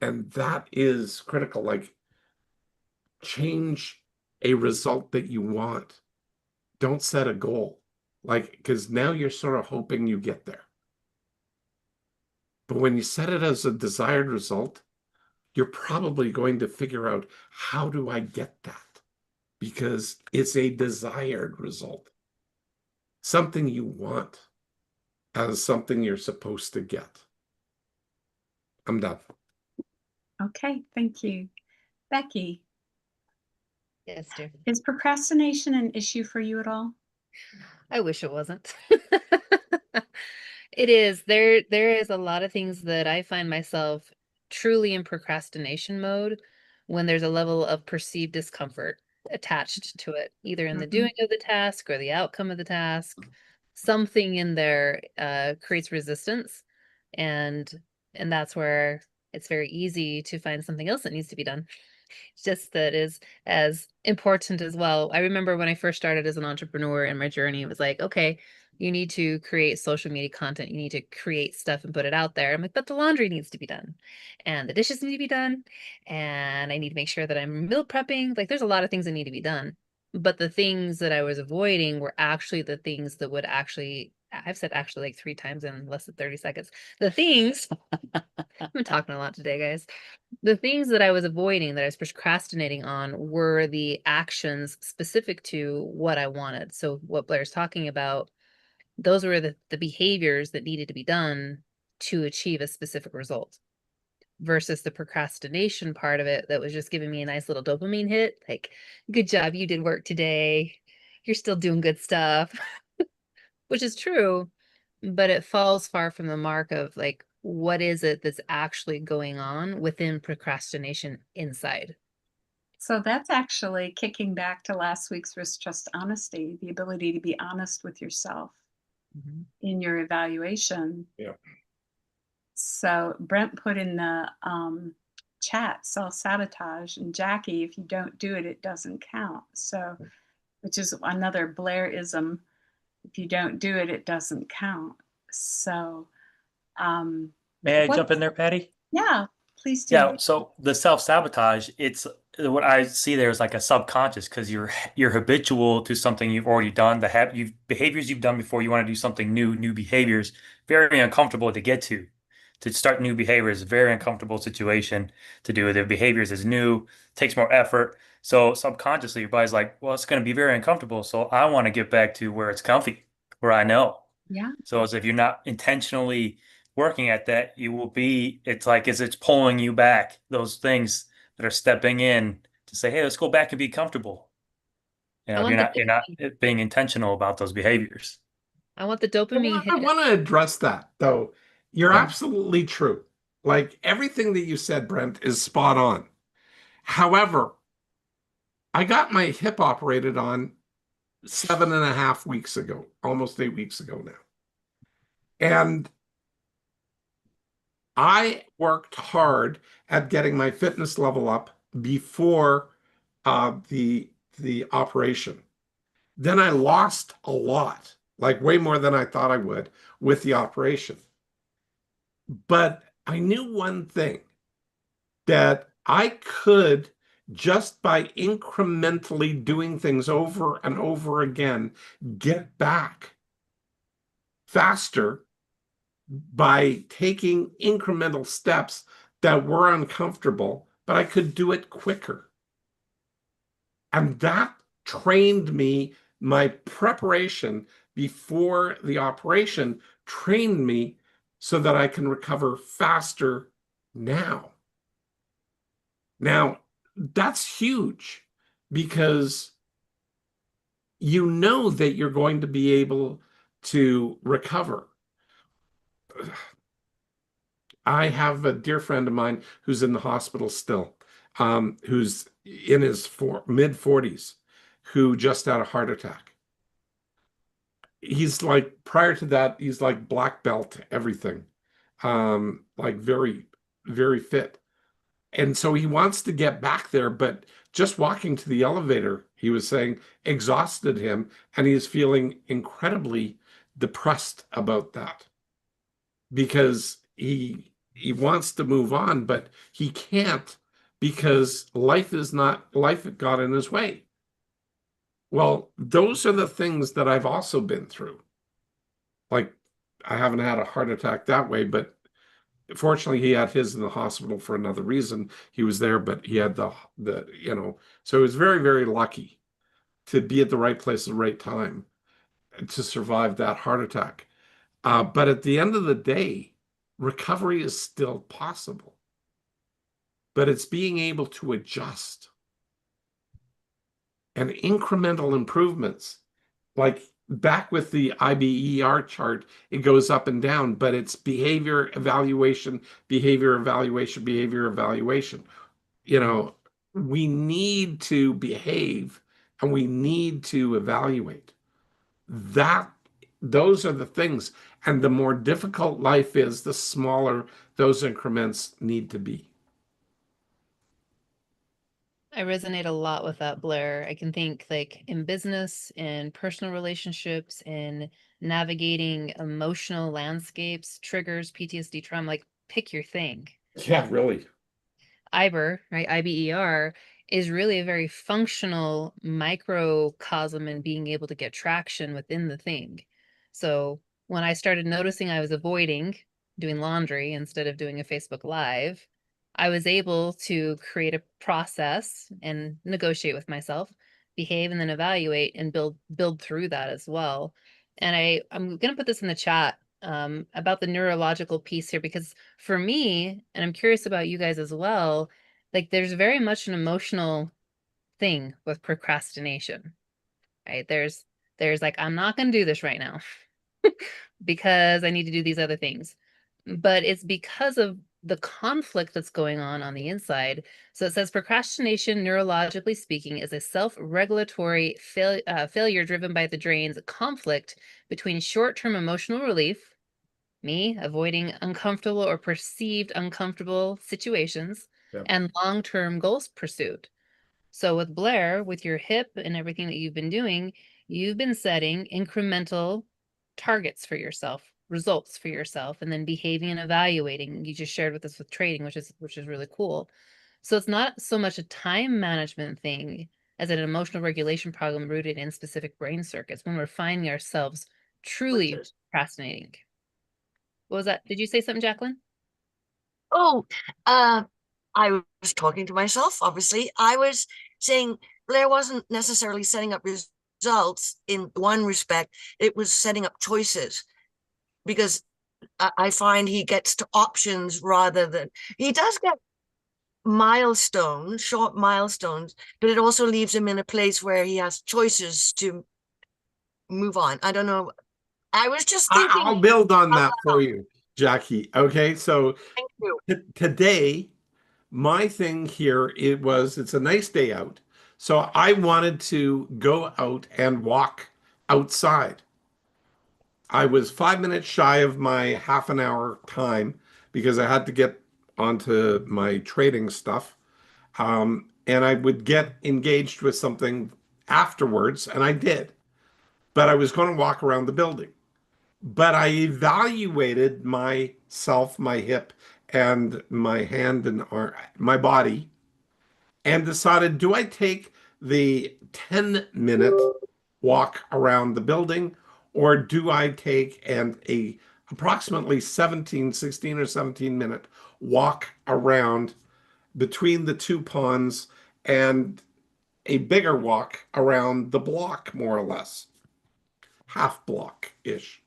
And that is critical. Like, change a result that you want. Don't set a goal. Like, because now you're sort of hoping you get there. But when you set it as a desired result, you're probably going to figure out, how do I get that? Because it's a desired result. Something you want as something you're supposed to get. I'm done. Okay, thank you. Becky, Yes, dear. is procrastination an issue for you at all? I wish it wasn't. It is. There is a lot of things that I find myself truly in procrastination mode when there's a level of perceived discomfort attached to it, either in the Mhm. doing of the task or the outcome of the task. Something in there creates resistance, and that's where it's very easy to find something else that needs to be done. Just that is as important as well. I remember when I first started as an entrepreneur in my journey, it was like, okay, you need to create social media content. You need to create stuff and put it out there. I'm like, but the laundry needs to be done and the dishes need to be done. And I need to make sure that I'm meal prepping. Like, there's a lot of things that need to be done. But the things that I was avoiding were actually the things that would actually, I've said actually like 3 times in less than 30 seconds. The things, I'm talking a lot today, guys. The things that I was avoiding, that I was procrastinating on, were the actions specific to what I wanted. So what Blair's talking about, those were the behaviors that needed to be done to achieve a specific result, versus the procrastination part of it that was just giving me a nice little dopamine hit. Like, good job, you did work today. You're still doing good stuff, which is true, but it falls far from the mark of, like, what is it that's actually going on within procrastination inside. So that's actually kicking back to last week's risk, trust, honesty, the ability to be honest with yourself in your evaluation. Yeah. So Brent put in the chat, self-sabotage, and Jackie, if you don't do it, it doesn't count. So, which is another Blairism. If you don't do it, it doesn't count. So, May I what- jump in there, Patty? yeah, please do. Yeah, so the self-sabotage, it's what I see there is like a subconscious, because you're habitual to something you've already done, behaviors you've done before. You want to do something new behaviors, very uncomfortable to get to. To start new behaviors, very uncomfortable situation to do. The behaviors is new, takes more effort. So subconsciously, your body's like, well, it's going to be very uncomfortable. So I want to get back to where it's comfy, where I know. Yeah. So as if you're not intentionally working at that, you will be, it's like as it's pulling you back, those things that are stepping in to say, hey, let's go back and be comfortable. You know, I if want you're not being intentional about those behaviors. I want the dopamine I hit. want to address that, though. You're Yeah. absolutely true. Like, everything that you said, Brent, is spot on. However, I got my hip operated on 7.5 weeks ago, almost 8 weeks ago now. And I worked hard at getting my fitness level up before the operation. Then I lost a lot, like way more than I thought I would, with the operation. But I knew one thing, that I could, just by incrementally doing things over and over again, get back faster by taking incremental steps that were uncomfortable, but I could do it quicker. And that trained me. My preparation before the operation trained me so that I can recover faster now. Now, that's huge, because you know that you're going to be able to recover. I have a dear friend of mine who's in the hospital still, who's in his mid 40s, who just had a heart attack. he's like prior to that, he's like black belt everything. Like very, very fit. And so he wants to get back there, but just walking to the elevator, he was saying, exhausted him, and he's feeling incredibly depressed about that because he wants to move on, but he can't because life got in his way. Well, those are the things that I've also been through. Like, I haven't had a heart attack that way, but fortunately he had his in the hospital for another reason. He was there, but he had so he was very, very lucky to be at the right place at the right time to survive that heart attack. But at the end of the day, recovery is still possible, but it's being able to adjust and incremental improvements. Like back with the IBER chart, it goes up and down, but it's behavior evaluation, behavior evaluation, behavior evaluation. We need to behave and we need to evaluate. Those are the things. And the more difficult life is, the smaller those increments need to be. I resonate a lot with that, Blair. I can think like in business, in personal relationships, in navigating emotional landscapes, triggers, PTSD trauma, like pick your thing. Yeah, really. IBER, right? IBER is really a very functional microcosm in being able to get traction within the thing. So when I started noticing I was avoiding doing laundry instead of doing a Facebook Live, I was able to create a process and negotiate with myself, behave and then evaluate and build through that as well. And I'm going to put this in the chat about the neurological piece here, because for me, and I'm curious about you guys as well, like there's very much an emotional thing with procrastination, right? There's like, I'm not going to do this right now because I need to do these other things. But it's because of the conflict that's going on the inside. So it says procrastination, neurologically speaking, is a self-regulatory failure driven by the brain's conflict between short-term emotional relief, me avoiding uncomfortable or perceived uncomfortable situations, Yep. and long-term goals pursuit. So with Blair, with your hip and everything that you've been doing, you've been setting incremental targets for yourself, results for yourself, and then behaving and evaluating. You just shared with us with trading, which is really cool. So it's not so much a time management thing as an emotional regulation problem rooted in specific brain circuits when we're finding ourselves truly procrastinating. What was that? Did you say something, Jacqueline? Oh, I was talking to myself, obviously. I was saying Blair wasn't necessarily setting up results in one respect, it was setting up choices, because I find he gets to options rather than he does get milestones, short milestones, but it also leaves him in a place where he has choices to move on. I don't know. I was just thinking. I'll build on that for you, Jackie. Okay, so Thank you. today, my thing here it's a nice day out. So I wanted to go out and walk outside. I was 5 minutes shy of my half an hour time because I had to get onto my trading stuff. And I would get engaged with something afterwards, and I did. But I was going to walk around the building. But I evaluated myself, my hip, and my hand and arm, my body, and decided, do I take the 10-minute walk around the building, or do I take a approximately 16 or 17-minute walk around between the two ponds and a bigger walk around the block, more or less, half block-ish.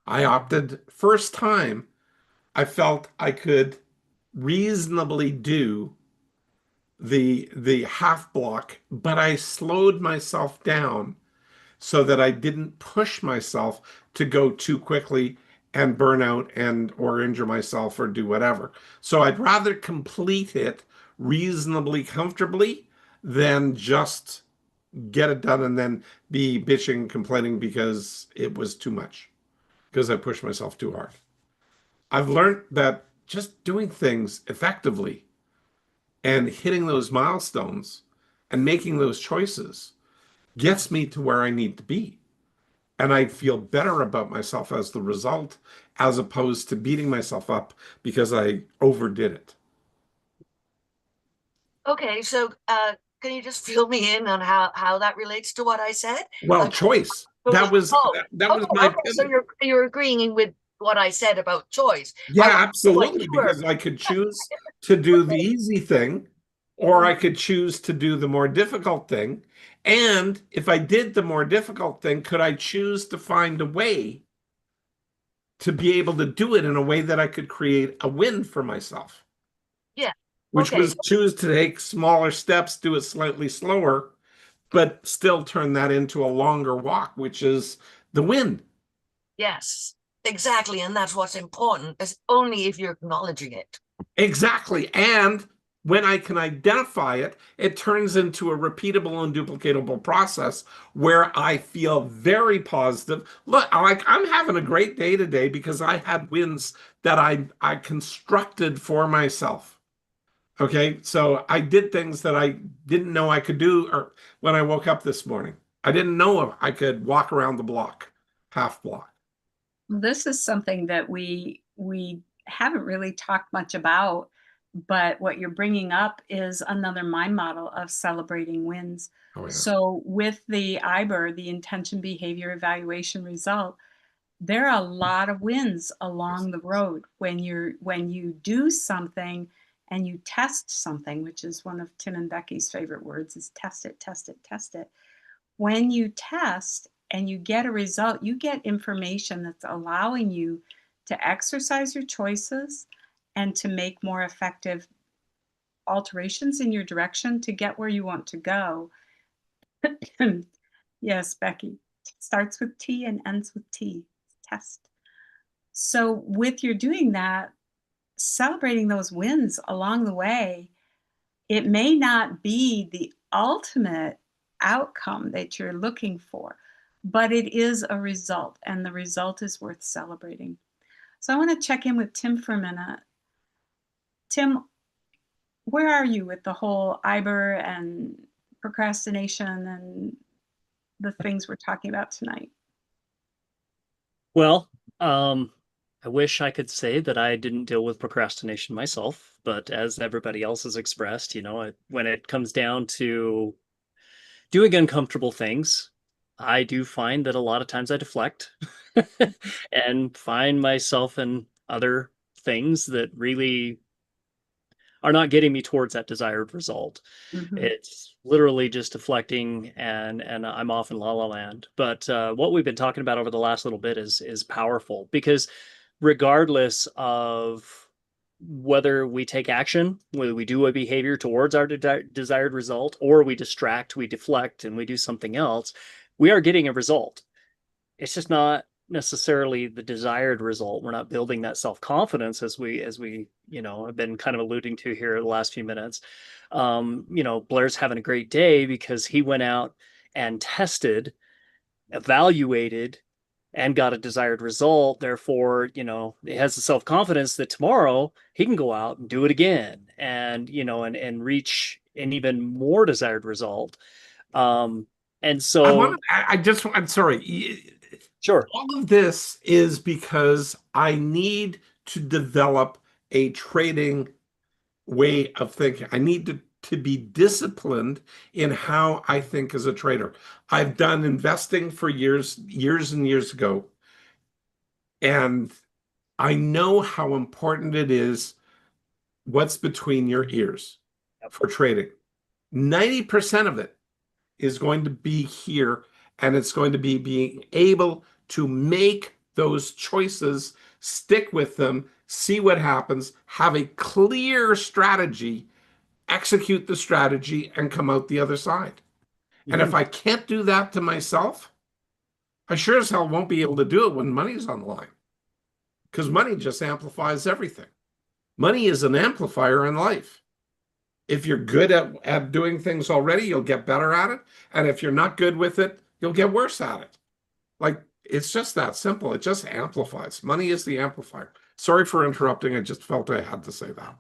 I opted first time I felt I could reasonably do the half block, but I slowed myself down so that I didn't push myself to go too quickly and burn out and or injure myself or do whatever. So I'd rather complete it reasonably comfortably than just get it done and then be bitching and complaining because it was too much, because I pushed myself too hard. I've learned that just doing things effectively and hitting those milestones and making those choices gets me to where I need to be. And I feel better about myself as the result, as opposed to beating myself up because I overdid it. Okay, so can you just fill me in on how that relates to what I said? Well, I'm choice. totally. Oh, That was okay, my okay. So pivot. you're agreeing with what I said about choice. I Yeah, want to know what absolutely. you were. Because I could choose to do the easy thing, or I could choose to do the more difficult thing. And if I did the more difficult thing, could I choose to find a way to be able to do it in a way that I could create a win for myself? Yeah. Which Okay. was choose to take smaller steps, do it slightly slower, but still turn that into a longer walk, which is the win. Yes. Exactly, and that's what's important. Is only if you're acknowledging it. Exactly. And when I can identify it, it turns into a repeatable and duplicatable process where I feel very positive. Look, I'm having a great day today because I had wins that I constructed for myself. Okay, so I did things that I didn't know I could do, or when I woke up this morning. I didn't know I could walk around the block, half block. This is something that we haven't really talked much about, but what you're bringing up is another mind model of celebrating wins. Oh, yeah. So with the IBER, the intention behavior evaluation result, there are a lot of wins along the road when you do something and you test something, which is one of Tim and Becky's favorite words, is test it, test it, test it. When you test and you get a result, you get information that's allowing you to exercise your choices and to make more effective alterations in your direction to get where you want to go. Yes, Becky. Starts with T and ends with T. Test. So with your doing that, celebrating those wins along the way, it may not be the ultimate outcome that you're looking for, but it is a result, and the result is worth celebrating. So I want to check in with Tim for a minute. Tim, where are you with the whole IBER and procrastination and the things we're talking about tonight? Well, I wish I could say that I didn't deal with procrastination myself, but as everybody else has expressed, when it comes down to doing uncomfortable things, I do find that a lot of times I deflect and find myself in other things that really are not getting me towards that desired result. Mhm. It's literally just deflecting and I'm off in la la land. But what we've been talking about over the last little bit is powerful because regardless of whether we take action, whether we do a behavior towards our desired result, or we distract, we deflect, and we do something else, we are getting a result. It's just not necessarily the desired result. We're not building that self-confidence as we have been kind of alluding to here the last few minutes. Blair's having a great day because he went out and tested, evaluated, and got a desired result. Therefore, it has the self-confidence that tomorrow he can go out and do it again and reach an even more desired result. And so I'm sorry. sure. All of this is because I need to develop a trading way of thinking. I need to be disciplined in how I think as a trader. I've done investing for years and years ago, and I know how important it is what's between your ears for trading. 90% of it is going to be here, and it's going to be being able to make those choices, stick with them, see what happens, have a clear strategy, execute the strategy, and come out the other side. And if Mhm. I can't do that to myself, I sure as hell won't be able to do it when money's on the line, because money just amplifies everything. Money is an amplifier in life. If you're good at doing things already, you'll get better at it. And if you're not good with it, you'll get worse at it. Like, it's just that simple. It just amplifies. Money is the amplifier. Sorry for interrupting. I just felt I had to say that.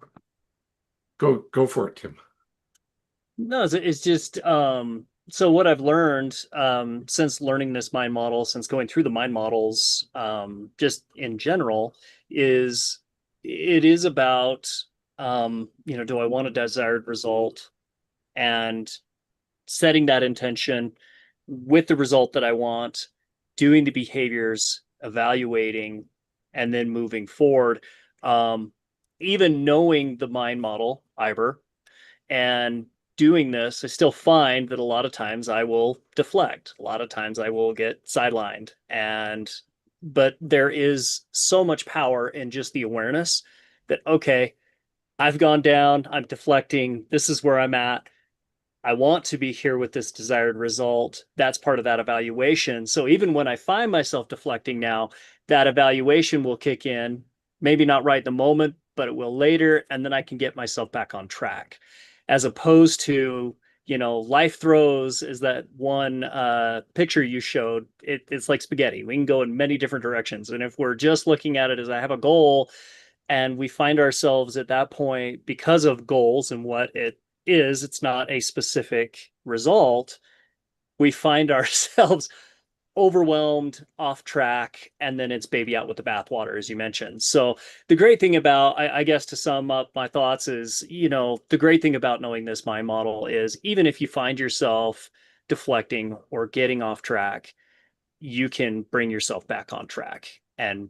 Go for it, Tim. No, it's just so what I've learned since learning this mind model, since going through the mind models, just in general, is it is about do I want a desired result, and setting that intention with the result that I want, doing the behaviors, evaluating, and then moving forward. Even knowing the mind model, IBER, and doing this, I still find that a lot of times I will deflect. A lot of times I will get sidelined. But there is so much power in just the awareness that, okay, I've gone down, I'm deflecting, this is where I'm at. I want to be here with this desired result. That's part of that evaluation. So even when I find myself deflecting now, that evaluation will kick in, maybe not right in the moment, but it will later. And then I can get myself back on track. As opposed to, life throws is that one picture you showed. It's like spaghetti. We can go in many different directions. And if we're just looking at it as I have a goal, and we find ourselves at that point, because of goals and what it is, it's not a specific result, we find ourselves overwhelmed, off track, and then it's baby out with the bathwater, as you mentioned. So the great thing about, I guess, to sum up my thoughts is, the great thing about knowing this mind model is, even if you find yourself deflecting or getting off track, you can bring yourself back on track and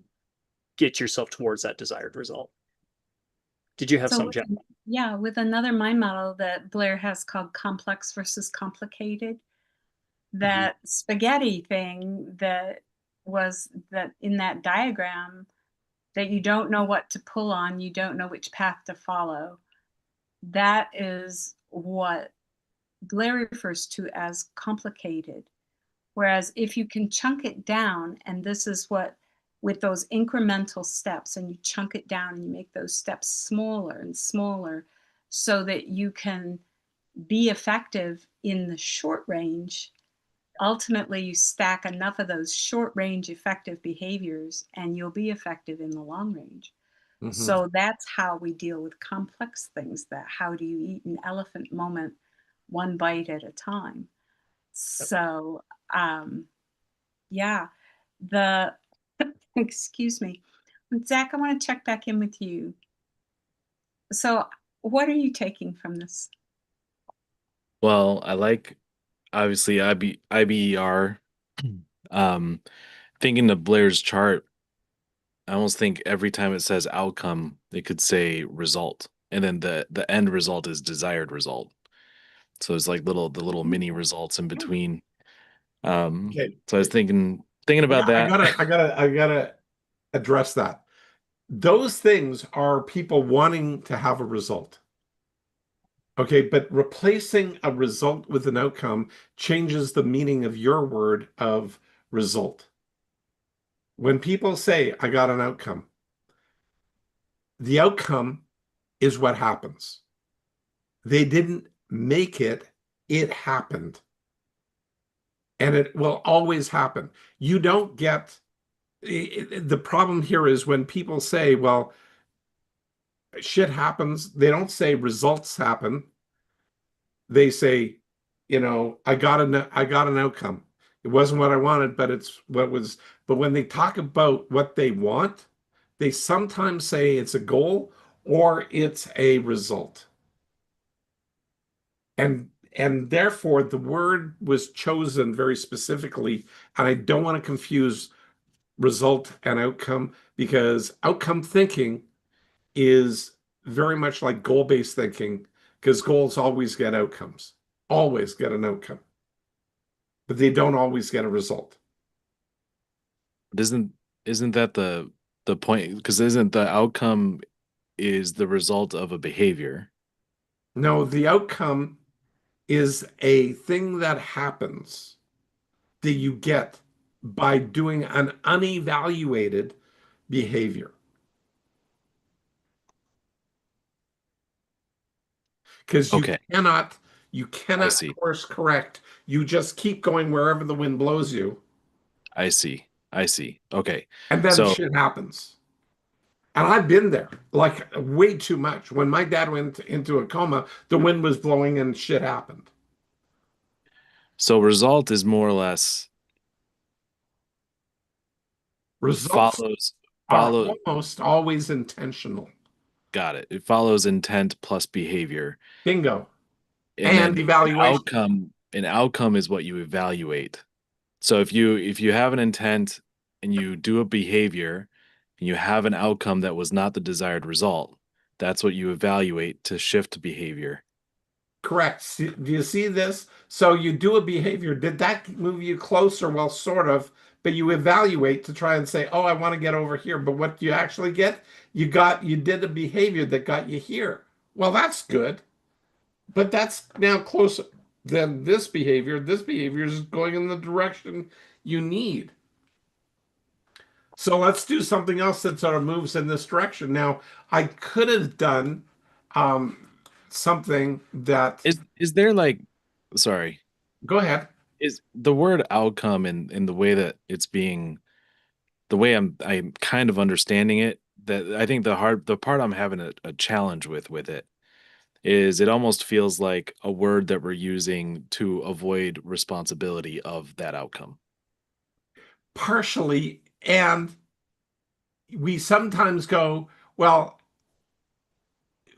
get yourself towards that desired result. Did you have So some, with, Jeff? yeah, with another mind model that Blair has called complex versus complicated, that spaghetti thing that was that in that diagram, that you don't know what to pull on, you don't know which path to follow. That is what Blair refers to as complicated. Whereas if you can chunk it down, and this is what, with those incremental steps, and you chunk it down and you make those steps smaller and smaller so that you can be effective in the short range, ultimately you stack enough of those short range effective behaviors and you'll be effective in the long range. So that's how we deal with complex things. That how do you eat an elephant moment one bite at a time? So yeah, the excuse me, Zach, I want to check back in with you. So what are you taking from this? Well, I like, obviously, IBER. Thinking of Blair's chart, I almost think every time it says outcome, it could say result, and then the end result is desired result. So it's like the little mini results in between. Okay. So I was thinking about Yeah, that. I gotta address that. Those things are people wanting to have a result. Okay, but replacing a result with an outcome changes the meaning of your word of result. When people say, I got an outcome, the outcome is what happens. They didn't make it, it happened. And it will always happen. You don't get the problem here is when people say, well, shit happens, they don't say results happen. They say, I got an outcome. It wasn't what I wanted, but it's what was. But when they talk about what they want, they sometimes say it's a goal or it's a result. And therefore the word was chosen very specifically. And I don't want to confuse result and outcome, because outcome thinking is very much like goal-based thinking, because goals always get outcomes, always get an outcome, but they don't always get a result. Isn't that the point? Because isn't the outcome is the result of a behavior? No, the outcome is a thing that happens that you get by doing an unevaluated behavior. because Okay, you I cannot see. course correct. You just keep going wherever the wind blows you, I see. I see. Okay. and then So shit happens. And I've been there, like way too much. When my dad went into a coma, the wind was blowing and shit happened. so result is more or less Results follows are follow almost always intentional. got it. It follows intent plus behavior. Bingo. And And then evaluation. an outcome is what you evaluate. So if you have an intent and you do a behavior and you have an outcome that was not the desired result, that's what you evaluate to shift behavior. Correct. Do you see this? So you do a behavior. Did that move you closer? Well, sort of, but you evaluate to try and say, oh, I want to get over here. But what do you actually get? You did a behavior that got you here. Well, that's good. But that's now closer than this behavior. This behavior is going in the direction you need. So let's do something else that sort of moves in this direction. Now, I could have done um, something that, Is there like sorry, go ahead. is the word outcome in the way that it's being the way I'm kind of understanding it, that I think the part I'm having a challenge with it is it almost feels like a word that we're using to avoid responsibility of that outcome. Partially, and we sometimes go, well,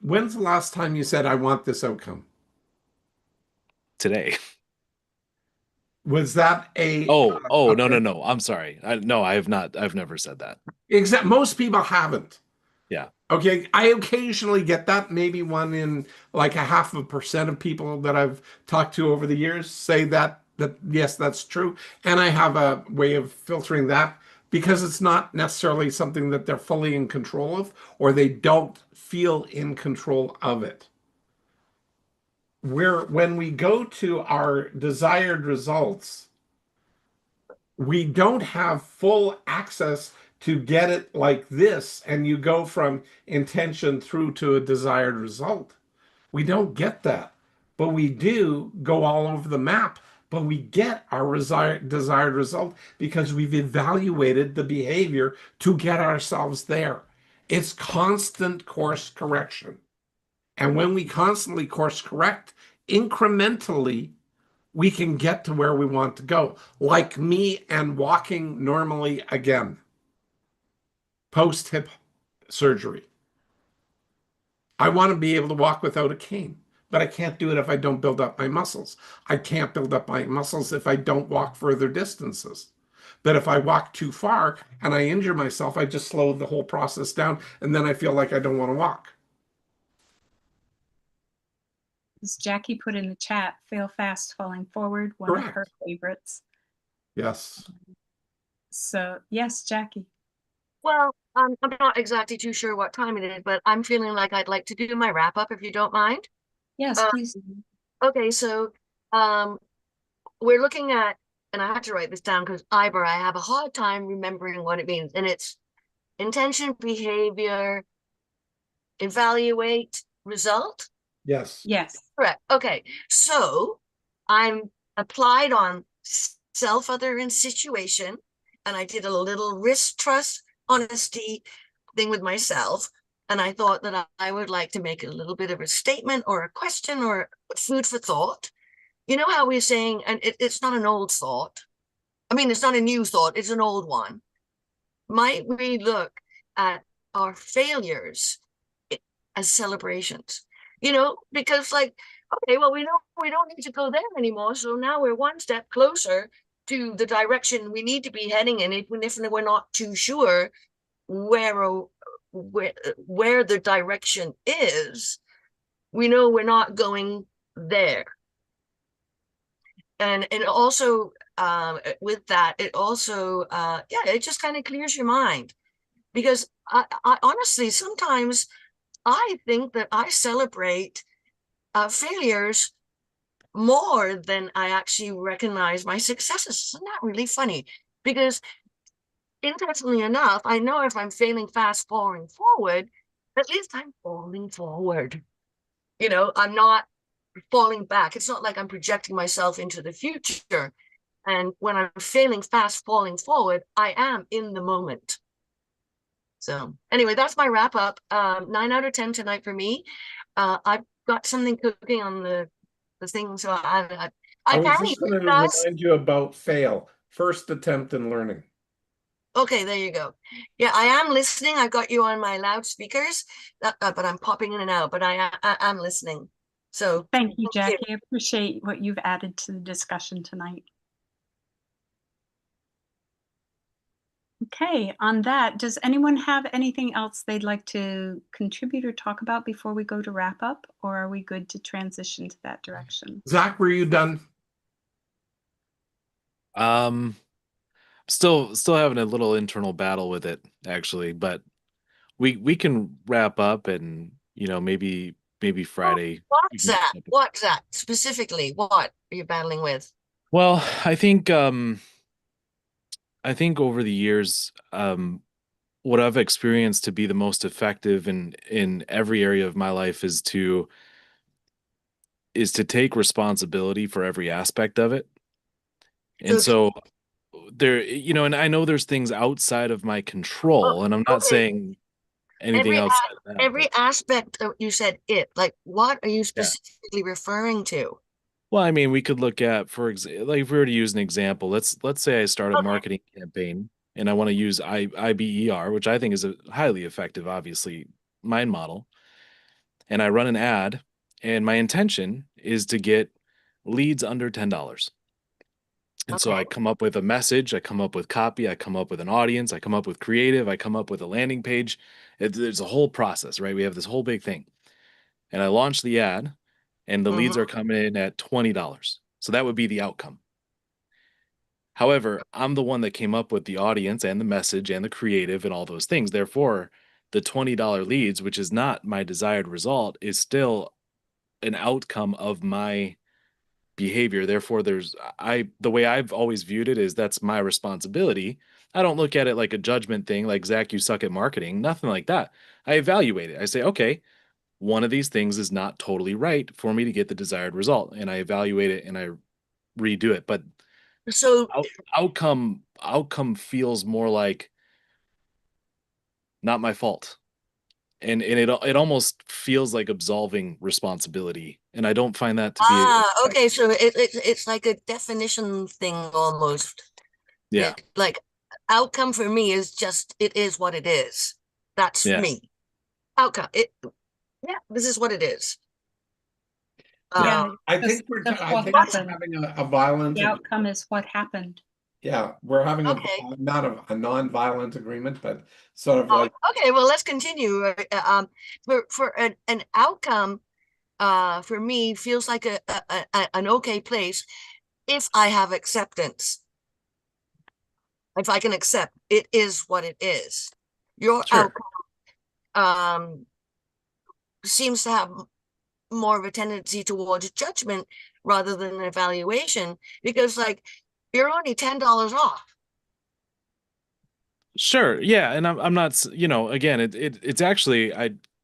when's the last time you said, I want this outcome? Today. Was that a Oh, no, okay? no, no. I'm sorry. No, I have not. I've never said that. Exact. Most people haven't. Yeah. Okay, I occasionally get that. Maybe one in like a 0.5% of people that I've talked to over the years say that yes, that's true. And I have a way of filtering that because it's not necessarily something that they're fully in control of or they don't feel in control of it. When we go to our desired results, we don't have full access to get it like this, and you go from intention through to a desired result. We don't get that, but we do go all over the map. But we get our desired result because we've evaluated the behavior to get ourselves there. It's constant course correction. And when we constantly course correct incrementally, we can get to where we want to go. Like me and walking normally again, post hip surgery. I want to be able to walk without a cane, but I can't do it if I don't build up my muscles. I can't build up my muscles if I don't walk further distances. But if I walk too far and I injure myself, I just slow the whole process down and then I feel like I don't want to walk. As Jackie put in the chat, fail fast, falling forward, one of her Correct. favorites. Yes. So yes, Jackie. Well, I'm not exactly too sure what time it is, but I'm feeling like I'd like to do my wrap up if you don't mind. Yes, Uh, please. Okay, so we're looking at, and I had to write this down because I have a hard time remembering what it means, and it's intention, behavior, evaluate, result. Yes. Yes. Correct. Okay, so I'm applied on self, other, and situation, and I did a little risk, trust, honesty thing with myself. And I thought that I would like to make a little bit of a statement or a question or food for thought. You know how we're saying, and it's not an old thought. I mean, it's not a new thought, it's an old one. Might we look at our failures as celebrations? You know, because like, okay, well, we don't need to go there anymore. So now we're one step closer to the direction we need to be heading in, even if we're not too sure where where the direction is. We know we're not going there. And also with that, it also yeah, it just kind of clears your mind, because I honestly sometimes I think that I celebrate failures more than I actually recognize my successes. Isn't that really funny? Because interestingly enough, I know if I'm failing fast falling forward, at least I'm falling forward. I'm not falling back. It's not like I'm projecting myself into the future. And when I'm failing fast, falling forward, I am in the moment. So anyway, that's my wrap up. 9 out of 10 tonight for me. I've got something cooking on the thing, so I I was can't just eat going it, to guys. remind you about fail, first attempt in learning. Okay, there you go. Yeah, I am listening. I've got you on my loudspeakers, but I'm popping in and out. But I am listening. So Thank you, thank you. Jackie. I appreciate what you've added to the discussion tonight. Okay, on that, does anyone have anything else they'd like to contribute or talk about before we go to wrap up, or are we good to transition to that direction? Zach, were you done? Still having a little internal battle with it, actually, but we can wrap up and maybe Friday. we What's can- that? What's that specifically? What are you battling with? Well, I think over the years, what I've experienced to be the most effective in every area of my life is to take responsibility for every aspect of it. And Okay. so there, and I know there's things outside of my control, and I'm not Okay. saying anything outside of that. Every aspect of, you said it, like what are you Yeah. specifically referring to? Well, I mean, we could look at, for example, like if we were to use an example, let's say I start a Okay. marketing campaign and I want to use IBER, which I think is a highly effective, obviously, mind model, and I run an ad, and my intention is to get leads under $10. And so Okay. I come up with a message, I come up with copy, I come up with an audience, I come up with creative, I come up with a landing page. There's a whole process, right? We have this whole big thing. And I launch the ad, and the leads are coming in at $20. So that would be the outcome. However, I'm the one that came up with the audience and the message and the creative and all those things. Therefore, the $20 leads, which is not my desired result, is still an outcome of my behavior. Therefore, the way I've always viewed it is that's my responsibility. I don't look at it like a judgment thing, like Zach, you suck at marketing, nothing like that. I evaluate it. I say, okay, one of these things is not totally right for me to get the desired result, and I evaluate it and I redo it. But So outcome feels more like not my fault. And it almost feels like absolving responsibility, and I don't find that to be okay, so it's like a definition thing almost. yeah. Like outcome for me is just it is what it is. That's Yeah. me. Outcome. This is what it is. Yeah, I think we're having a violent. The outcome is what happened. Yeah, we're having Okay. not a non-violent agreement, but sort of like Okay, well, let's continue. For an outcome, for me feels like an okay place if I have acceptance. If I can accept it is what it is. Your Sure. outcome seems to have more of a tendency towards judgment rather than evaluation, because like you're only $10 off. Sure. Yeah, and I'm not, again, it's actually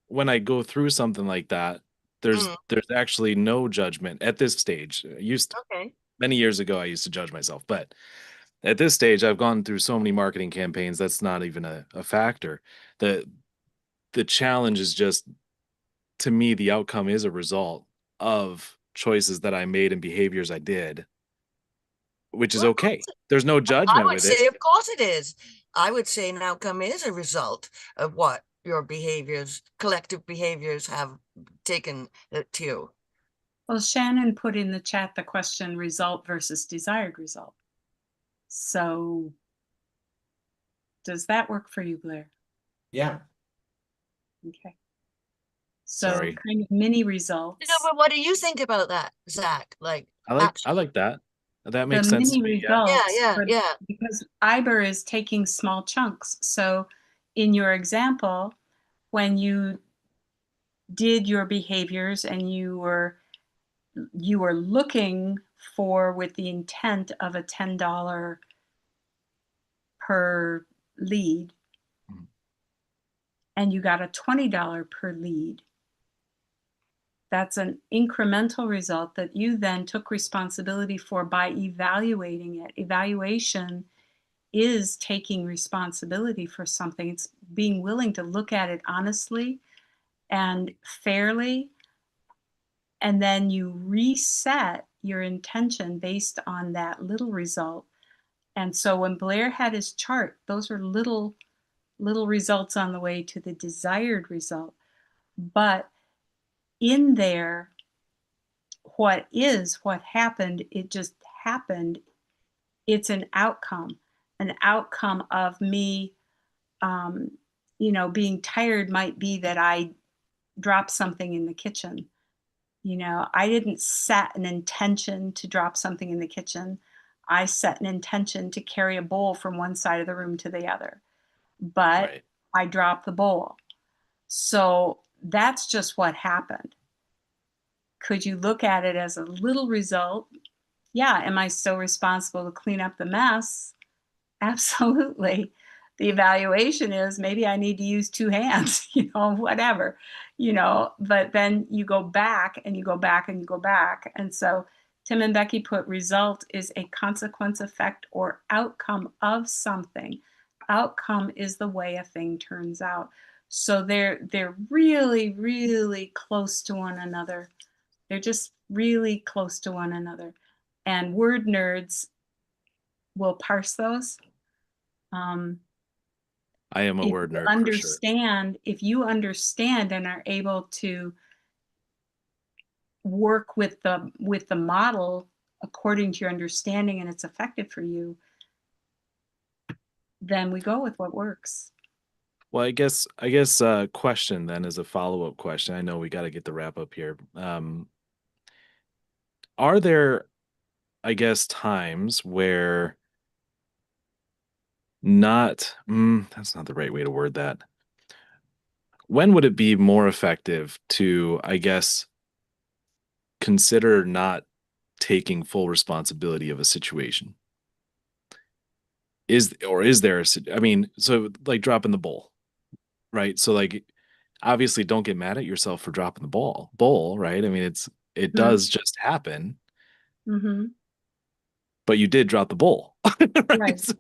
when I go through something like that, there's actually no judgment at this stage. Okay. Many years ago I used to judge myself, but at this stage I've gone through so many marketing campaigns that's not even a factor. The challenge is just, to me, the outcome is a result of choices that I made and behaviors I did, which is okay. There's no I judgment would with it. say, of course it is. I would say an outcome is a result of what your behaviors, collective behaviors have taken to you. Well, Shannon put in the chat the question result versus desired result. So does that work for you, Blair? Yeah. Okay. So Sorry. kind of mini results. But what do you think about that, Zach? Like, I like that. That makes the sense to mini me. Yeah. results. Yeah. Because IBER is taking small chunks. So in your example, when you did your behaviors and you were looking for, with the intent of a $10 per lead, and you got a $20 per lead, That's an incremental result that you then took responsibility for by evaluating it. Evaluation is taking responsibility for something. It's being willing to look at it honestly and fairly, and then you reset your intention based on that little result. And so when Blair had his chart, those were little results on the way to the desired result. But in there, what happened, it just happened. It's an outcome of me, being tired might be that I dropped something in the kitchen. I didn't set an intention to drop something in the kitchen. I set an intention to carry a bowl from one side of the room to the other, but Right. I dropped the bowl. So that's just what happened. Could you look at it as a little result? Yeah. Am I still responsible to clean up the mess? Absolutely. The evaluation is maybe I need to use two hands, whatever, but then you go back and you go back and you go back. And so Tim and Becky put result is a consequence, effect, or outcome of something. Outcome is the way a thing turns out. So they're really, really close to one another. They're just really close to one another. And word nerds will parse those. I am a word nerd for sure. If you understand and are able to work with the model according to your understanding and it's effective for you, then we go with what works. Well, I guess question then as a follow-up question. I know we got to get the wrap up here. Are there, I guess, times where that's not the right way to word that. When would it be more effective to, I guess, consider not taking full responsibility of a situation? Is there so like dropping the bowl, right? So like obviously don't get mad at yourself for dropping the bowl, right? I mean, it does just happen, Mm-hmm. but you did drop the bowl. Right? Right. So,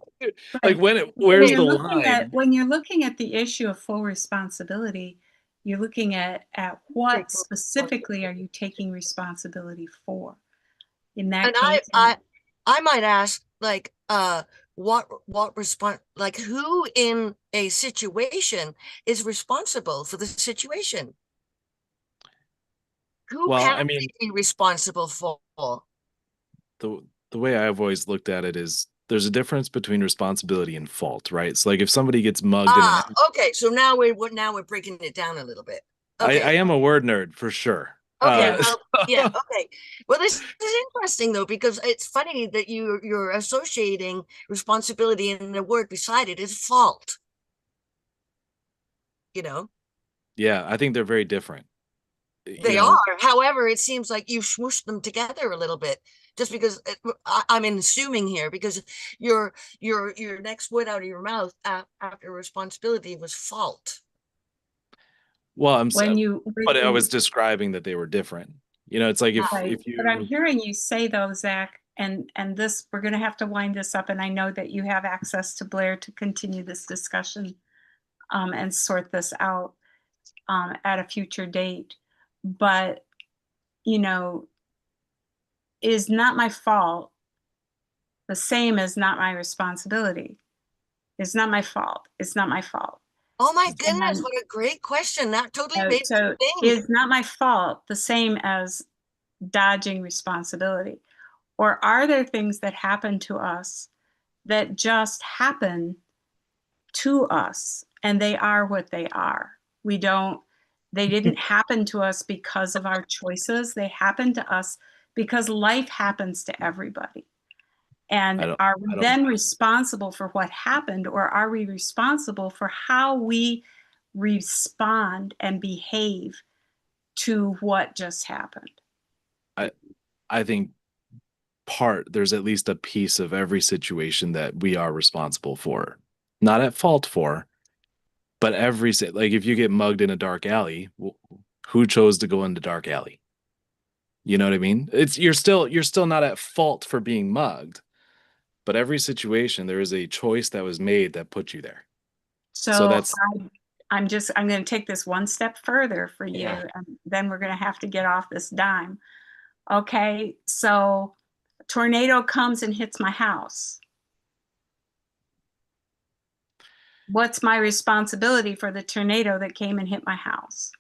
Right. like where's the When line? you're looking at the issue of full responsibility, you're looking at what specifically are you taking responsibility for? In that And case, I might ask, like, what response, like, who in a situation is responsible for the situation? Who Well, can I mean, they be responsible for? the the way I've always looked at it is there's a difference between responsibility and fault, right? So like if somebody gets mugged in an Okay, so now we're breaking it down a little bit. I Okay. am a word nerd for sure. Okay, well, yeah, okay. Well, this is interesting though, because it's funny that you're associating responsibility and the word beside it is fault. Yeah, I think they're very different. They are. However, it seems like you smooshed them together a little bit, just because I'm assuming here, because your next word out of your mouth after responsibility was fault. Well, but I when was describing that they were different. It's like if Right. if But I'm you hearing you say though, Zach, and this, we're going to have to wind this up. And I know that you have access to Blair to continue this discussion and sort this out at a future date. But, is not my fault the same as not my responsibility? It's not my fault. It's not my fault. Oh my goodness, And what a great question. That totally made me so think. is not my fault the same as dodging responsibility? Or are there things that happen to us that just happen to us and they are what they are? They didn't happen to us because of our choices. They happened to us because life happens to everybody. I And don't are I we don't then responsible for what happened, or are we responsible for how we respond and behave to what just happened? I think there's at least a piece of every situation that we are responsible for. Not at fault for, but like if you get mugged in a dark alley, who chose to go into dark alley? You know what I mean? It's you're still not at fault for being mugged, but every situation there is a choice that was made that put you there. So So that's I'm going to take this one step further for you, Yeah. and then we're going to have to get off this dime. Okay, so a tornado comes and hits my house. What's my responsibility for the tornado that came and hit my house?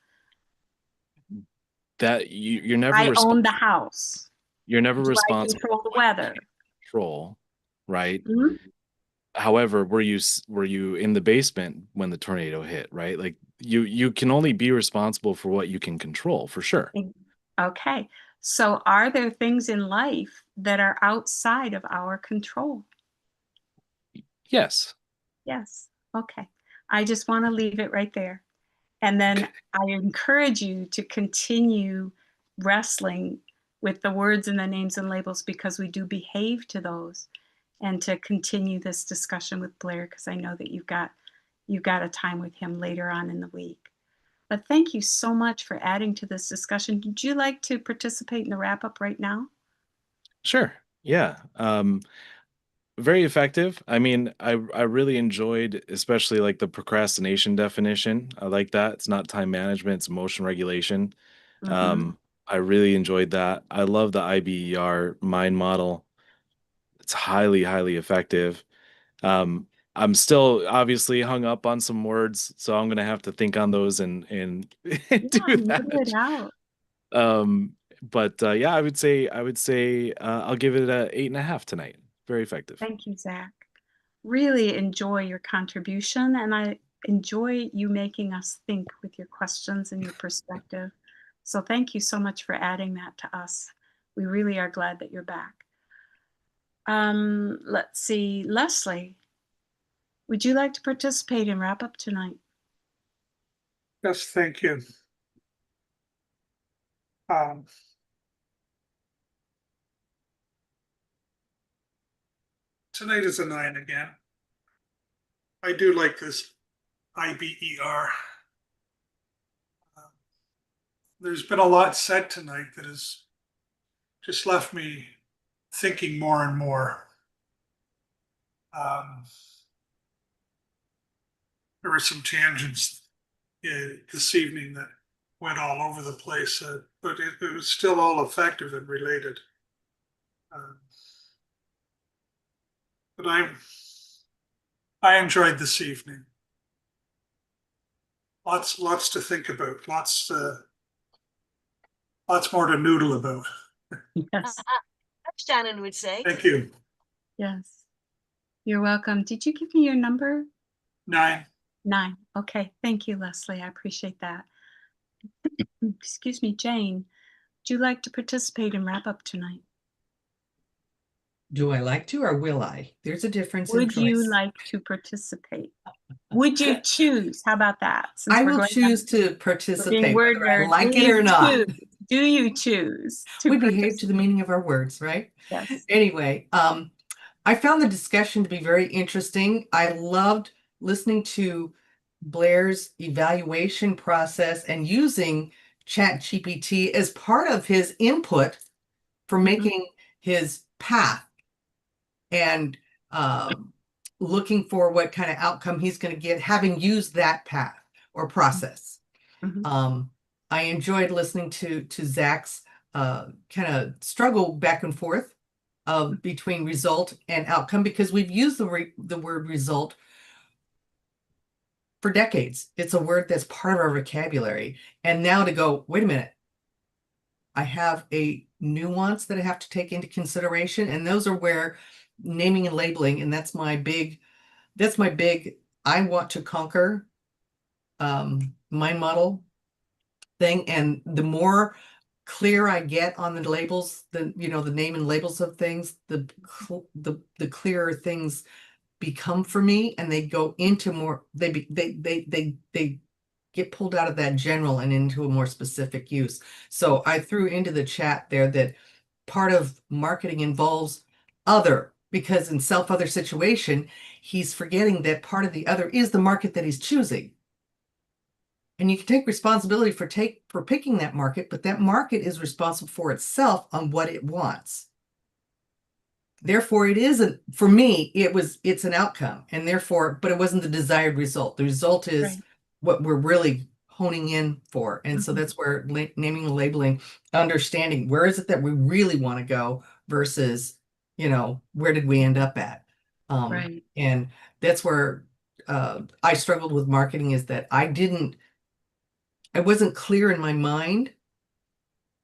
that you're never I own the house. you're never Do I responsible control the weather? for control, right? Mhm. However, were you in the basement when the tornado hit, right? Like you can only be responsible for what you can control, for sure. Okay, so are there things in life that are outside of our control? Yes. Yes. Okay. I just want to leave it right there. And then I encourage you to continue wrestling with the words and the names and labels, because we do behave to those, and to continue this discussion with Blair, because I know that you've got a time with him later on in the week. But thank you so much for adding to this discussion. Would you like to participate in the wrap up right now? Sure. Yeah. Very effective. I mean, I really enjoyed especially like the procrastination definition. I like that. It's not time management, it's emotion regulation. Mm-hmm. I really enjoyed that. I love the IBER mind model. It's highly, highly effective. Um, I'm still obviously hung up on some words, so I'm gonna have to think on those and Yeah, do noodle it that. out. But yeah, I would say I'll give it a 8.5 tonight. Very effective. Thank you, Zach. Really enjoy your contribution, and I enjoy you making us think with your questions and your perspective. So thank you so much for adding that to us. We really are glad that you're back. Let's see, Leslie, would you like to participate in wrap up tonight? Yes, thank you. Um, Tonight is a 9 again. I do like this IBER. There's been a lot said tonight that has just left me thinking more and more. Um, there were some tangents this evening that went all over the place, but it was still all effective and related. Um, but I enjoyed this evening. Lots to think about. Lots more to noodle about. Yes. Shannon would say. Thank you. Yes. You're welcome. Did you give me your number? 9. 9. Okay. Thank you, Leslie. I appreciate that. Excuse me, Jane. Would you like to participate in wrap up tonight? Do I like to or will I? There's a difference in Would you choice. like to participate? Would you choose? How about that? Since I we're will going choose to being participate, word whether I nerd, like do it you or not. choose? Do you choose to We behave to the participate? meaning of our words, right? Yes. Anyway, I found the discussion to be very interesting. I loved listening to Blair's evaluation process and using ChatGPT as part of his input for Mhm. making his path and looking for what kind of outcome he's going to get, having used that path or process. Mhm. I enjoyed listening to Zach's kind of struggle back and forth of between result and outcome, because we've used the word result for decades. It's a word that's part of our vocabulary. And now to go, wait a minute, I have a nuance that I have to take into consideration. And those are where naming and labeling, and that's my big, I want to conquer mind model thing. And the more clear I get on the labels, the name and labels of things, the clearer things become for me, and they go into more, they get pulled out of that general and into a more specific use. So I threw into the chat there that part of marketing involves other, because in self-other situation, he's forgetting that part of the other is the market that he's choosing. And you can take responsibility for picking that market, but that market is responsible for itself on what it wants. Therefore, it isn't, for me, it's an outcome, and therefore, but it wasn't the desired result. The result is Right. what we're really honing in for. And so Mhm. that's where naming and labeling, understanding where is it that we really want to go versus, where did we end up at? Right. And that's where I struggled with marketing, is that I wasn't clear in my mind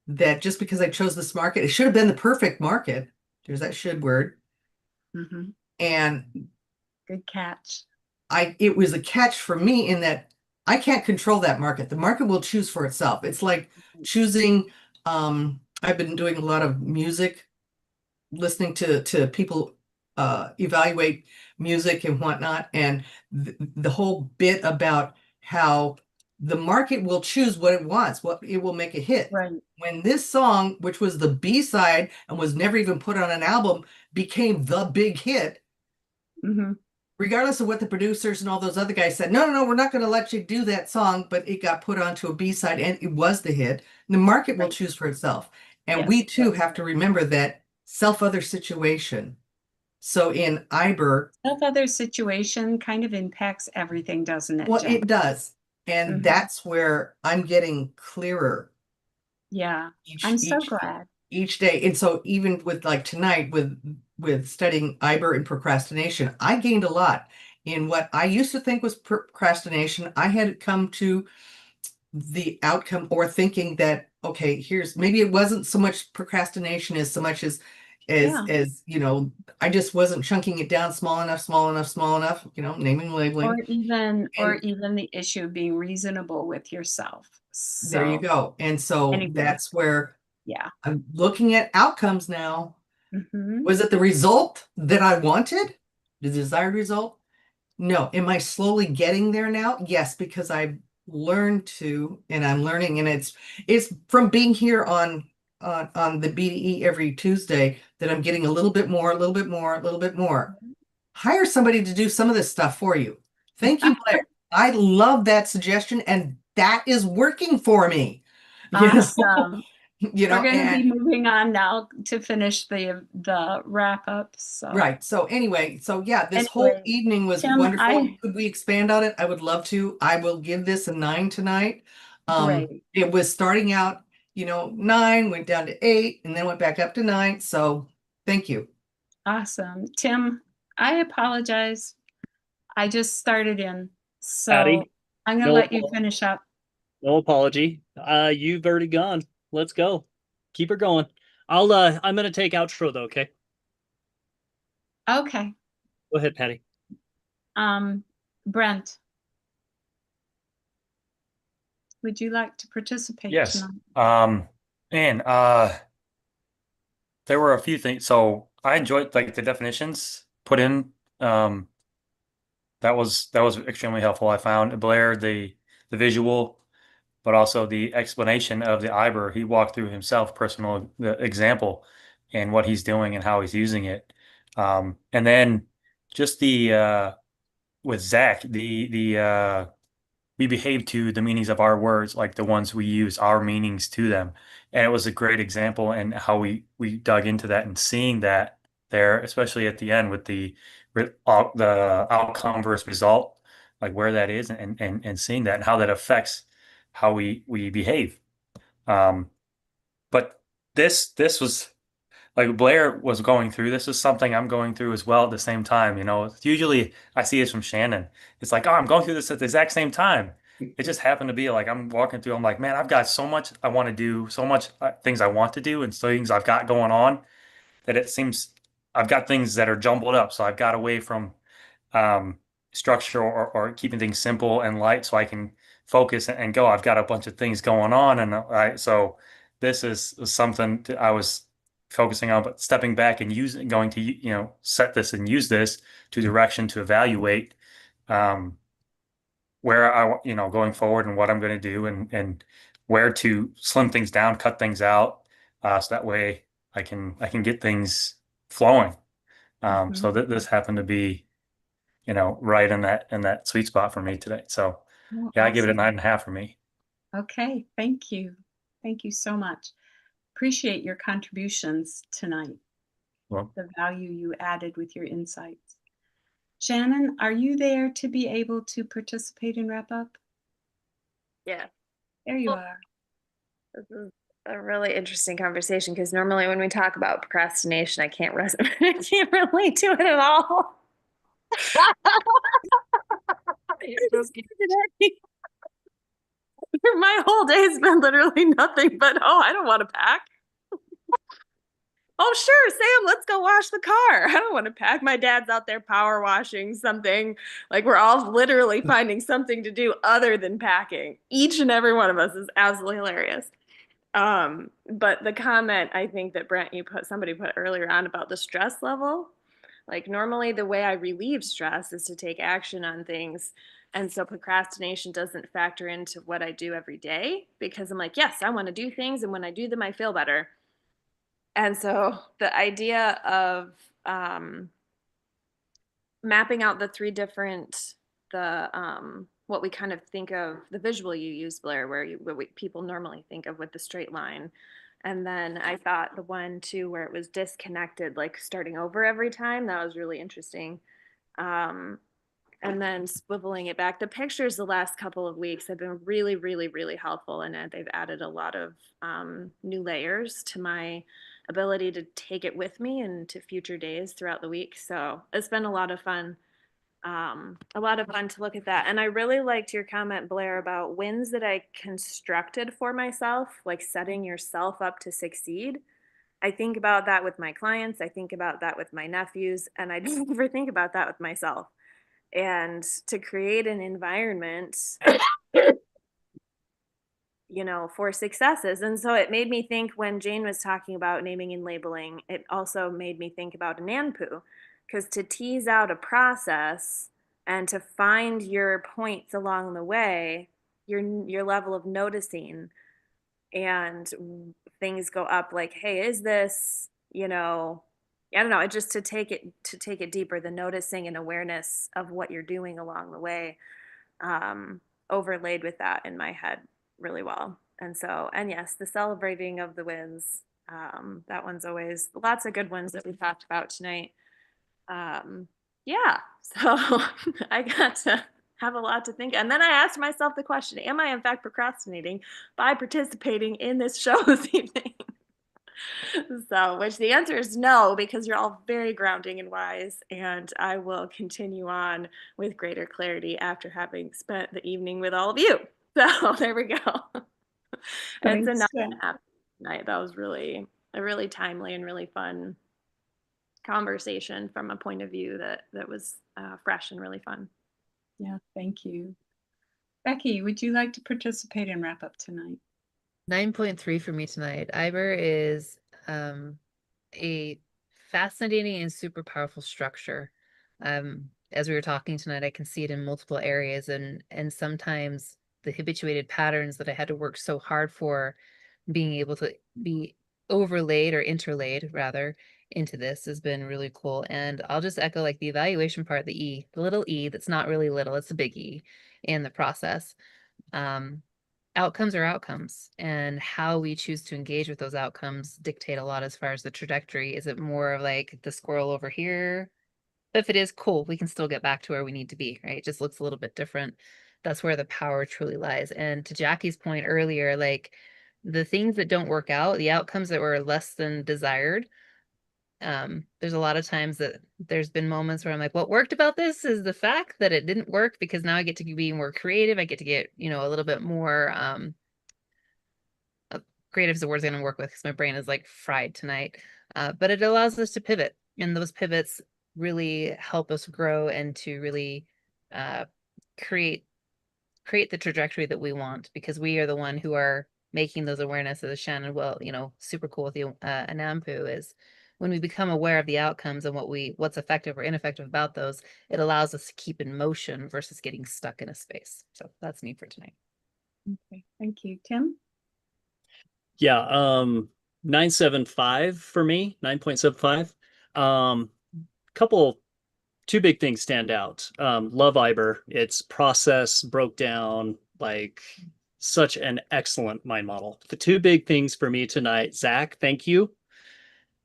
that just because I chose this market, it should have been the perfect market. There's that should word. Mhm. And Good catch. it was a catch for me in that I can't control that market. The market will choose for itself. It's like choosing, I've been doing a lot of music, listening to people evaluate music and whatnot, and the whole bit about how the market will choose what it wants, what it will make a hit. Right. When this song, which was the B-side and was never even put on an album, became the big hit, Mhm. regardless of what the producers and all those other guys said, no, we're not going to let you do that song, but it got put onto a B-side and it was the hit. The market will Right. choose for itself. And Yes. we too have to remember that self-other situation. So in IBER, Self-other situation kind of impacts everything, doesn't it, well, Jen? it does. And Mhm. that's where I'm getting clearer Yeah. each I'm so each glad. each day. And so even with like tonight with studying IBER and procrastination, I gained a lot in what I used to think was procrastination. I had come to the outcome, or thinking that, okay, maybe it wasn't so much procrastination as so much Yeah. I just wasn't chunking it down small enough, naming and labeling. Or And even the issue of being reasonable with yourself. there you So go. And so anyway, that's where yeah. I'm looking at outcomes now. Mhm. Was it the result that I wanted? The desired result? No. Am I slowly getting there now? Yes, because I've learned to, and I'm learning, and it's from being here on the BDE every Tuesday that I'm getting a little bit more, a little bit more, a little bit more. Hire somebody to do some of this stuff for you. Thank you, Blair. I love that suggestion, and that is working for me. You know, Awesome. We're going to be and moving on now to finish the wrap up. So right. So anyway, yeah, this whole anyway, evening was Tim, wonderful. Could we expand on it? I would love to. I will give this a 9 tonight. Great. It was starting out, 9, went down to 8, and then went back up to 9. So thank you. Awesome. Tim, I apologize. I just started in. So Patty, I'm going to no, let you finish up. no apology. You've already gone. Let's go. Keep her going. I'm gonna take outro though, okay? Okay. Go ahead, Patty. Brent, would you like to participate Yes. tonight? And there were a few things. So I enjoyed like the definitions put in. Um, that was extremely helpful. I found Blair the visual, but also the explanation of the IBER. He walked through himself, personal the example, and what he's doing and how he's using it. And then just the with Zach, the we behave to the meanings of our words, like the ones we use our meanings to them. And it was a great example and how we dug into that and seeing that there, especially at the end with the outcome versus result, like where that is and seeing that and how that affects how we behave. Um, but this was like Blair was going through. This is something I'm going through as well at the same time. Usually I see this from Shannon. It's like, oh, I'm going through this at the exact same time. It just happened to be like I'm walking through. I'm like, man, I've got so much I want to do, so much things I want to do, and so things I've got going on that it seems I've got things that are jumbled up. So I've got away from um, structure or keeping things simple and light so I can focus and go. I've got a bunch of things going on, and so this is something that I was focusing on, but stepping back and going to set this and use this to direction to evaluate where going forward and what I'm going to do and where to slim things down, cut things out, so that way I can get things flowing. So Mhm. this happened to be right in that sweet spot for me today. So Oh, Yeah, I give it a awesome. 9.5 for me. Okay, thank you. Thank you so much. Appreciate your contributions tonight, Well, the value you added with your insights. Shannon, are you there to be able to participate and wrap up? Yeah, There you are. this is a really interesting conversation because normally when we talk about procrastination, I can't I can't relate to it at all. Today, my whole day's been literally nothing but, oh, I don't want to pack. Oh, sure, Sam, let's go wash the car. I don't want to pack. My dad's out there power washing something. Like we're all literally finding something to do other than packing. Each and every one of us is absolutely hilarious. But the comment I think that Brent, somebody put earlier on about the stress level, like normally the way I relieve stress is to take action on things. And so procrastination doesn't factor into what I do every day because I'm like, yes, I want to do things. And when I do them, I feel better. And so the idea of mapping out the three different, what we kind of think of, the visual you use, Blair, what people normally think of with the straight line. And then I thought the one too where it was disconnected, like starting over every time, that was really interesting. Um, and then swiveling it back. The pictures the last couple of weeks have been really, really, really helpful, and they've added a lot of new layers to my ability to take it with me into future days throughout the week. So it's been a lot of fun. A lot of fun to look at that. And I really liked your comment, Blair, about wins that I constructed for myself, like setting yourself up to succeed. I think about that with my clients. I think about that with my nephews, and I don't ever think about that with myself. And to create an environment, for successes. And so it made me think when Jane was talking about naming and labeling, it also made me think about an ANPU, because to tease out a process and to find your points along the way, your level of noticing, and things go up like, hey, is this, I don't know, it just to take it deeper, the noticing and awareness of what you're doing along the way, um, overlaid with that in my head really well. And so, and yes, the celebrating of the wins, that one's always lots of good ones that we talked about tonight. Yeah, so I got to have a lot to think. And then I asked myself the question, am I in fact procrastinating by participating in this show this evening? So, which the answer is no, because you're all very grounding and wise. And I will continue on with greater clarity after having spent the evening with all of you. So there we go. It's Thanks, enough Jen. night. That was really a really timely and really fun conversation from a point of view that was fresh and really fun. Yeah, thank you. Becky, would you like to participate and wrap up tonight? 9.3 for me tonight. Iber is a fascinating and super powerful structure. As we were talking tonight, I can see it in multiple areas, and sometimes the habituated patterns that I had to work so hard for being able to be overlaid or interlaid rather into this has been really cool. And I'll just echo like the evaluation part, the little E that's not really little, it's a big E in the process. Outcomes are outcomes, and how we choose to engage with those outcomes dictate a lot as far as the trajectory. Is it more of like the squirrel over here? If it is, cool, we can still get back to where we need to be, right? It just looks a little bit different. That's where the power truly lies. And to Jackie's point earlier, like the things that don't work out, the outcomes that were less than desired, there's a lot of times that there's been moments where I'm like, what worked about this is the fact that it didn't work, because now I get to be more creative. I get to get, a little bit more, creative is the words I'm gonna work with because my brain is like fried tonight. But it allows us to pivot, and those pivots really help us grow and to really uh, create the trajectory that we want, because we are the one who are making those awarenesses. As Shannon, well, super cool with the Anampu is when we become aware of the outcomes and what's effective or ineffective about those, it allows us to keep in motion versus getting stuck in a space. So that's me for tonight. Okay, thank you. Tim? Yeah, 9.75 for me, 9.75. Couple two big things stand out. Love Iber, its process broke down like such an excellent mind model. The two big things for me tonight, Zach, thank you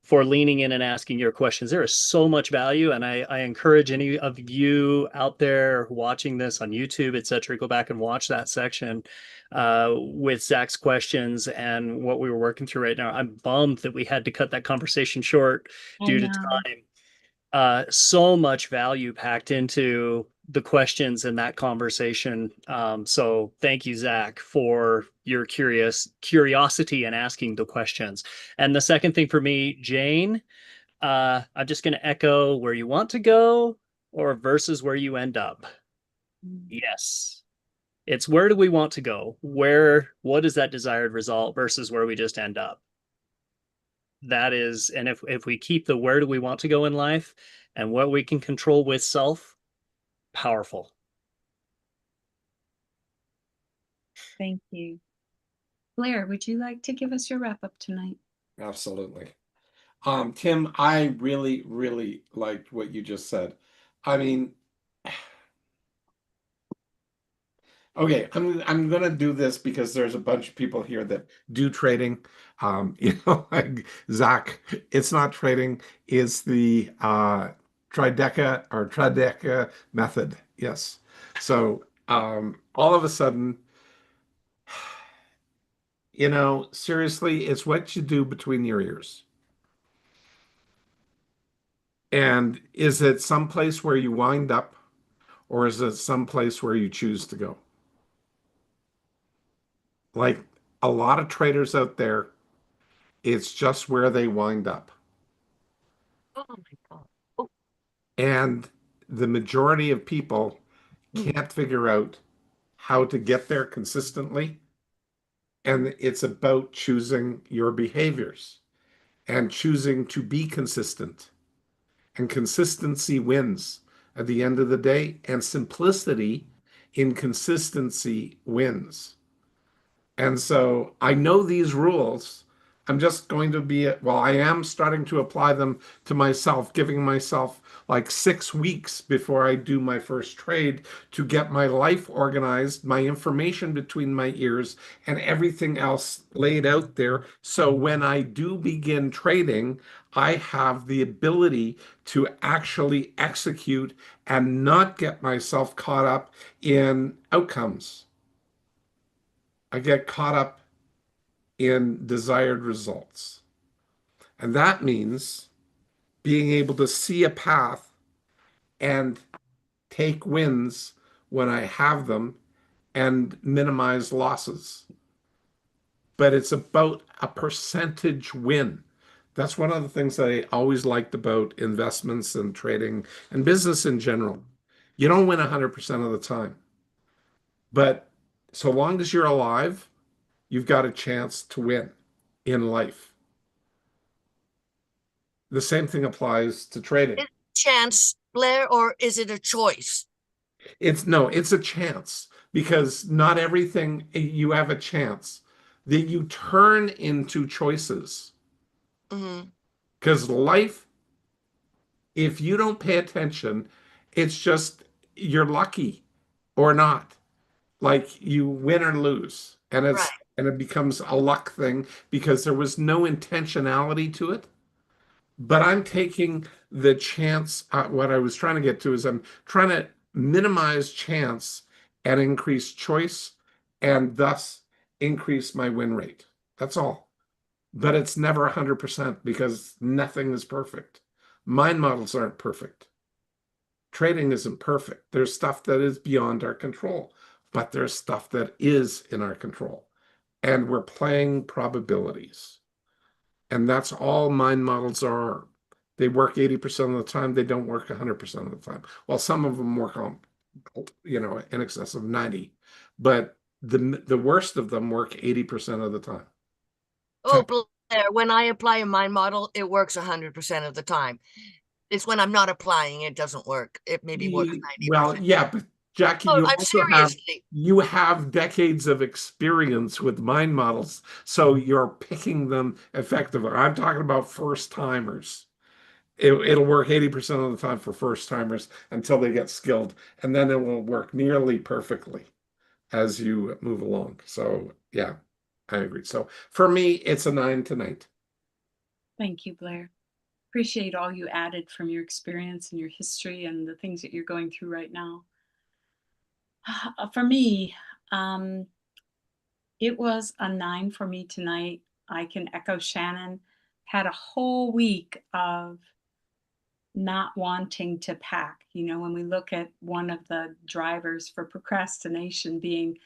for leaning in and asking your questions. There is so much value, and I encourage any of you out there watching this on YouTube, etc., go back and watch that section with Zach's questions and what we were working through right now. I'm bummed that we had to cut that conversation short I due to know. time. So much value packed into the questions in that conversation. So thank you, Zach, for your curiosity and asking the questions. And the second thing for me, Jane, I'm just going to echo where you want to go or versus where you end up. Yes. It's where do we want to go? What is that desired result versus where we just end up? That is, and if we keep the where do we want to go in life and what we can control with self, powerful. Thank you. Blair, would you like to give us your wrap up tonight? Absolutely. Tim, I really, really liked what you just said. I mean, okay, I'm gonna do this because there's a bunch of people here that do trading. Like Zach, it's not trading, it's the trideca method. Yes. So all of a sudden, seriously, it's what you do between your ears. And is it someplace where you wind up, or is it someplace where you choose to go? Like a lot of traders out there, it's just where they wind up. Oh my God. Oh, And the majority of people can't figure out how to get there consistently. And it's about choosing your behaviors and choosing to be consistent. And consistency wins at the end of the day, and simplicity in consistency wins. And so I know these rules. I'm just going to well, I am starting to apply them to myself, giving myself like 6 weeks before I do my first trade to get my life organized, my information between my ears, and everything else laid out there. So when I do begin trading, I have the ability to actually execute and not get myself caught up in outcomes. I get caught up in desired results. And that means being able to see a path and take wins when I have them and minimize losses. But it's about a percentage win. That's one of the things that I always liked about investments and trading and business in general. You don't win 100% of the time. But so long as you're alive, you've got a chance to win in life. The same thing applies to trading. is it chance, Blair, or is it a choice? It's a chance because not everything you have a chance that you turn into choices. Hmm. Because life, if you don't pay attention, it's just you're lucky or not. Like you win or lose. Right. And it becomes a luck thing because there was no intentionality to it. But I'm taking the chance. What I was trying to get to is I'm trying to minimize chance and increase choice and thus increase my win rate. That's all. But it's never 100% because nothing is perfect. Mind models aren't perfect. Trading isn't perfect. There's stuff that is beyond our control, but there's stuff that is in our control. And we're playing probabilities. And that's all mind models are. They work 80% of the time. They don't work 100% of the time. Well, some of them work on, in excess of 90, but the worst of them work 80% of the time. Oh, Blair, when I apply a mind model, it works 100% of the time. It's when I'm not applying, it doesn't work. It maybe works 90%. Well, yeah, but Jackie, Oh, you I'm also have seriously. you have decades of experience with mind models, so you're picking them effectively. I'm talking about first timers. it'll work 80% of the time for first timers until they get skilled, and then it will work nearly perfectly as you move along. So yeah, I agree. So for me, it's a 9 tonight. Thank you, Blair. Appreciate all you added from your experience and your history and the things that you're going through right now. For me, it was a 9 for me tonight. I can echo Shannon. Had a whole week of not wanting to pack. When we look at one of the drivers for procrastination being,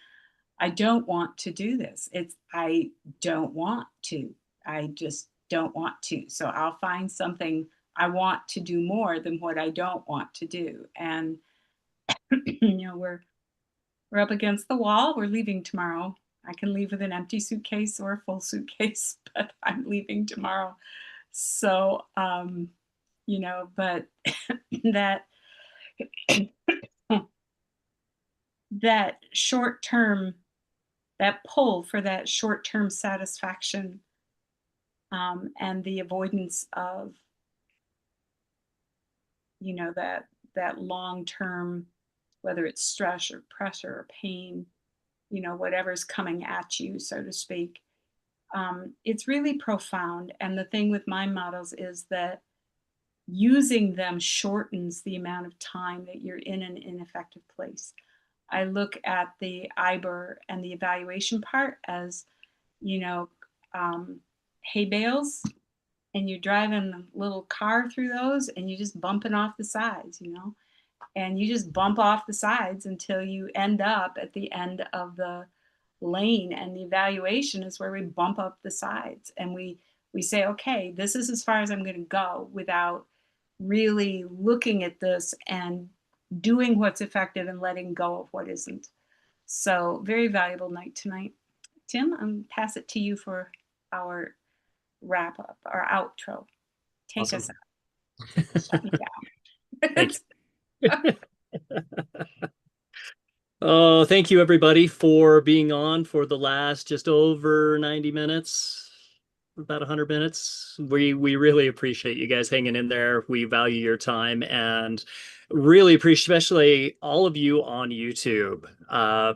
I don't want to do this. I don't want to. I just don't want to. So I'll find something I want to do more than what I don't want to do. And we're up against the wall. We're leaving tomorrow. I can leave with an empty suitcase or a full suitcase, but I'm leaving tomorrow. So but that that short term, that pull for that short term satisfaction, and the avoidance of that long term, whether it's stress or pressure or pain, whatever's coming at you, so to speak. It's really profound. And the thing with mind models is that using them shortens the amount of time that you're in an ineffective place. I look at the IBER and the evaluation part as, hay bales, and you're driving a little car through those and you're just bumping off the sides, and you just bump off the sides until you end up at the end of the lane. And the evaluation is where we bump up the sides and we say, okay, this is as far as I'm going to go, without really looking at this and doing what's effective and letting go of what isn't. So very valuable night tonight. Tim, I'm pass it to you for our wrap up, our outro. Take Awesome. us out. Shut me down. Thank you. Oh, thank you everybody for being on for the last just over 90 minutes, about 100 minutes. We really appreciate you guys hanging in there. We value your time and really appreciate, especially all of you on YouTube.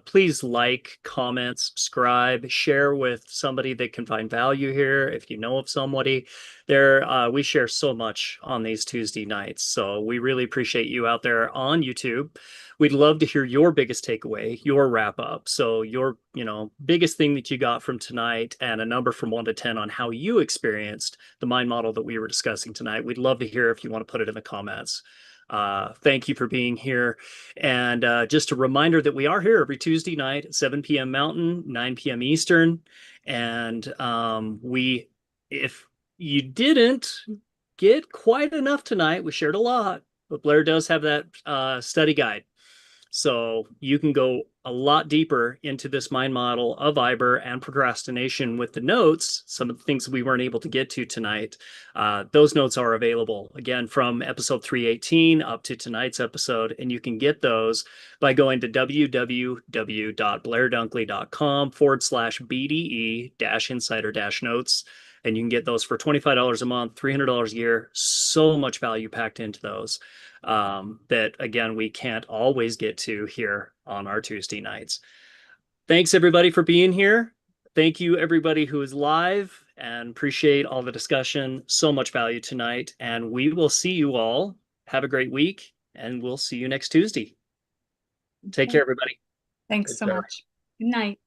Please like, comment, subscribe, share with somebody that can find value here. If you know of somebody there, we share so much on these Tuesday nights. So we really appreciate you out there on YouTube. We'd love to hear your biggest takeaway, your wrap up. So your, biggest thing that you got from tonight, and a number from 1 to 10 on how you experienced the mind model that we were discussing tonight. We'd love to hear if you want to put it in the comments. Thank you for being here. And just a reminder that we are here every Tuesday night at 7 p.m. Mountain, 9 p.m. Eastern. And if you didn't get quite enough tonight, we shared a lot, but Blair does have that study guide. So you can go a lot deeper into this mind model of IBER and procrastination with the notes, some of the things we weren't able to get to tonight. Those notes are available, again, from episode 318 up to tonight's episode. And you can get those by going to www.blairdunkley.com/BDE-insider-notes. And you can get those for $25 a month, $300 a year. So much value packed into those. That, again, we can't always get to here on our Tuesday nights. Thanks, everybody, for being here. Thank you, everybody who is live, and appreciate all the discussion. So much value tonight. And we will see you all. Have a great week, and we'll see you next Tuesday. Take care, everybody. Thanks so much. Good night.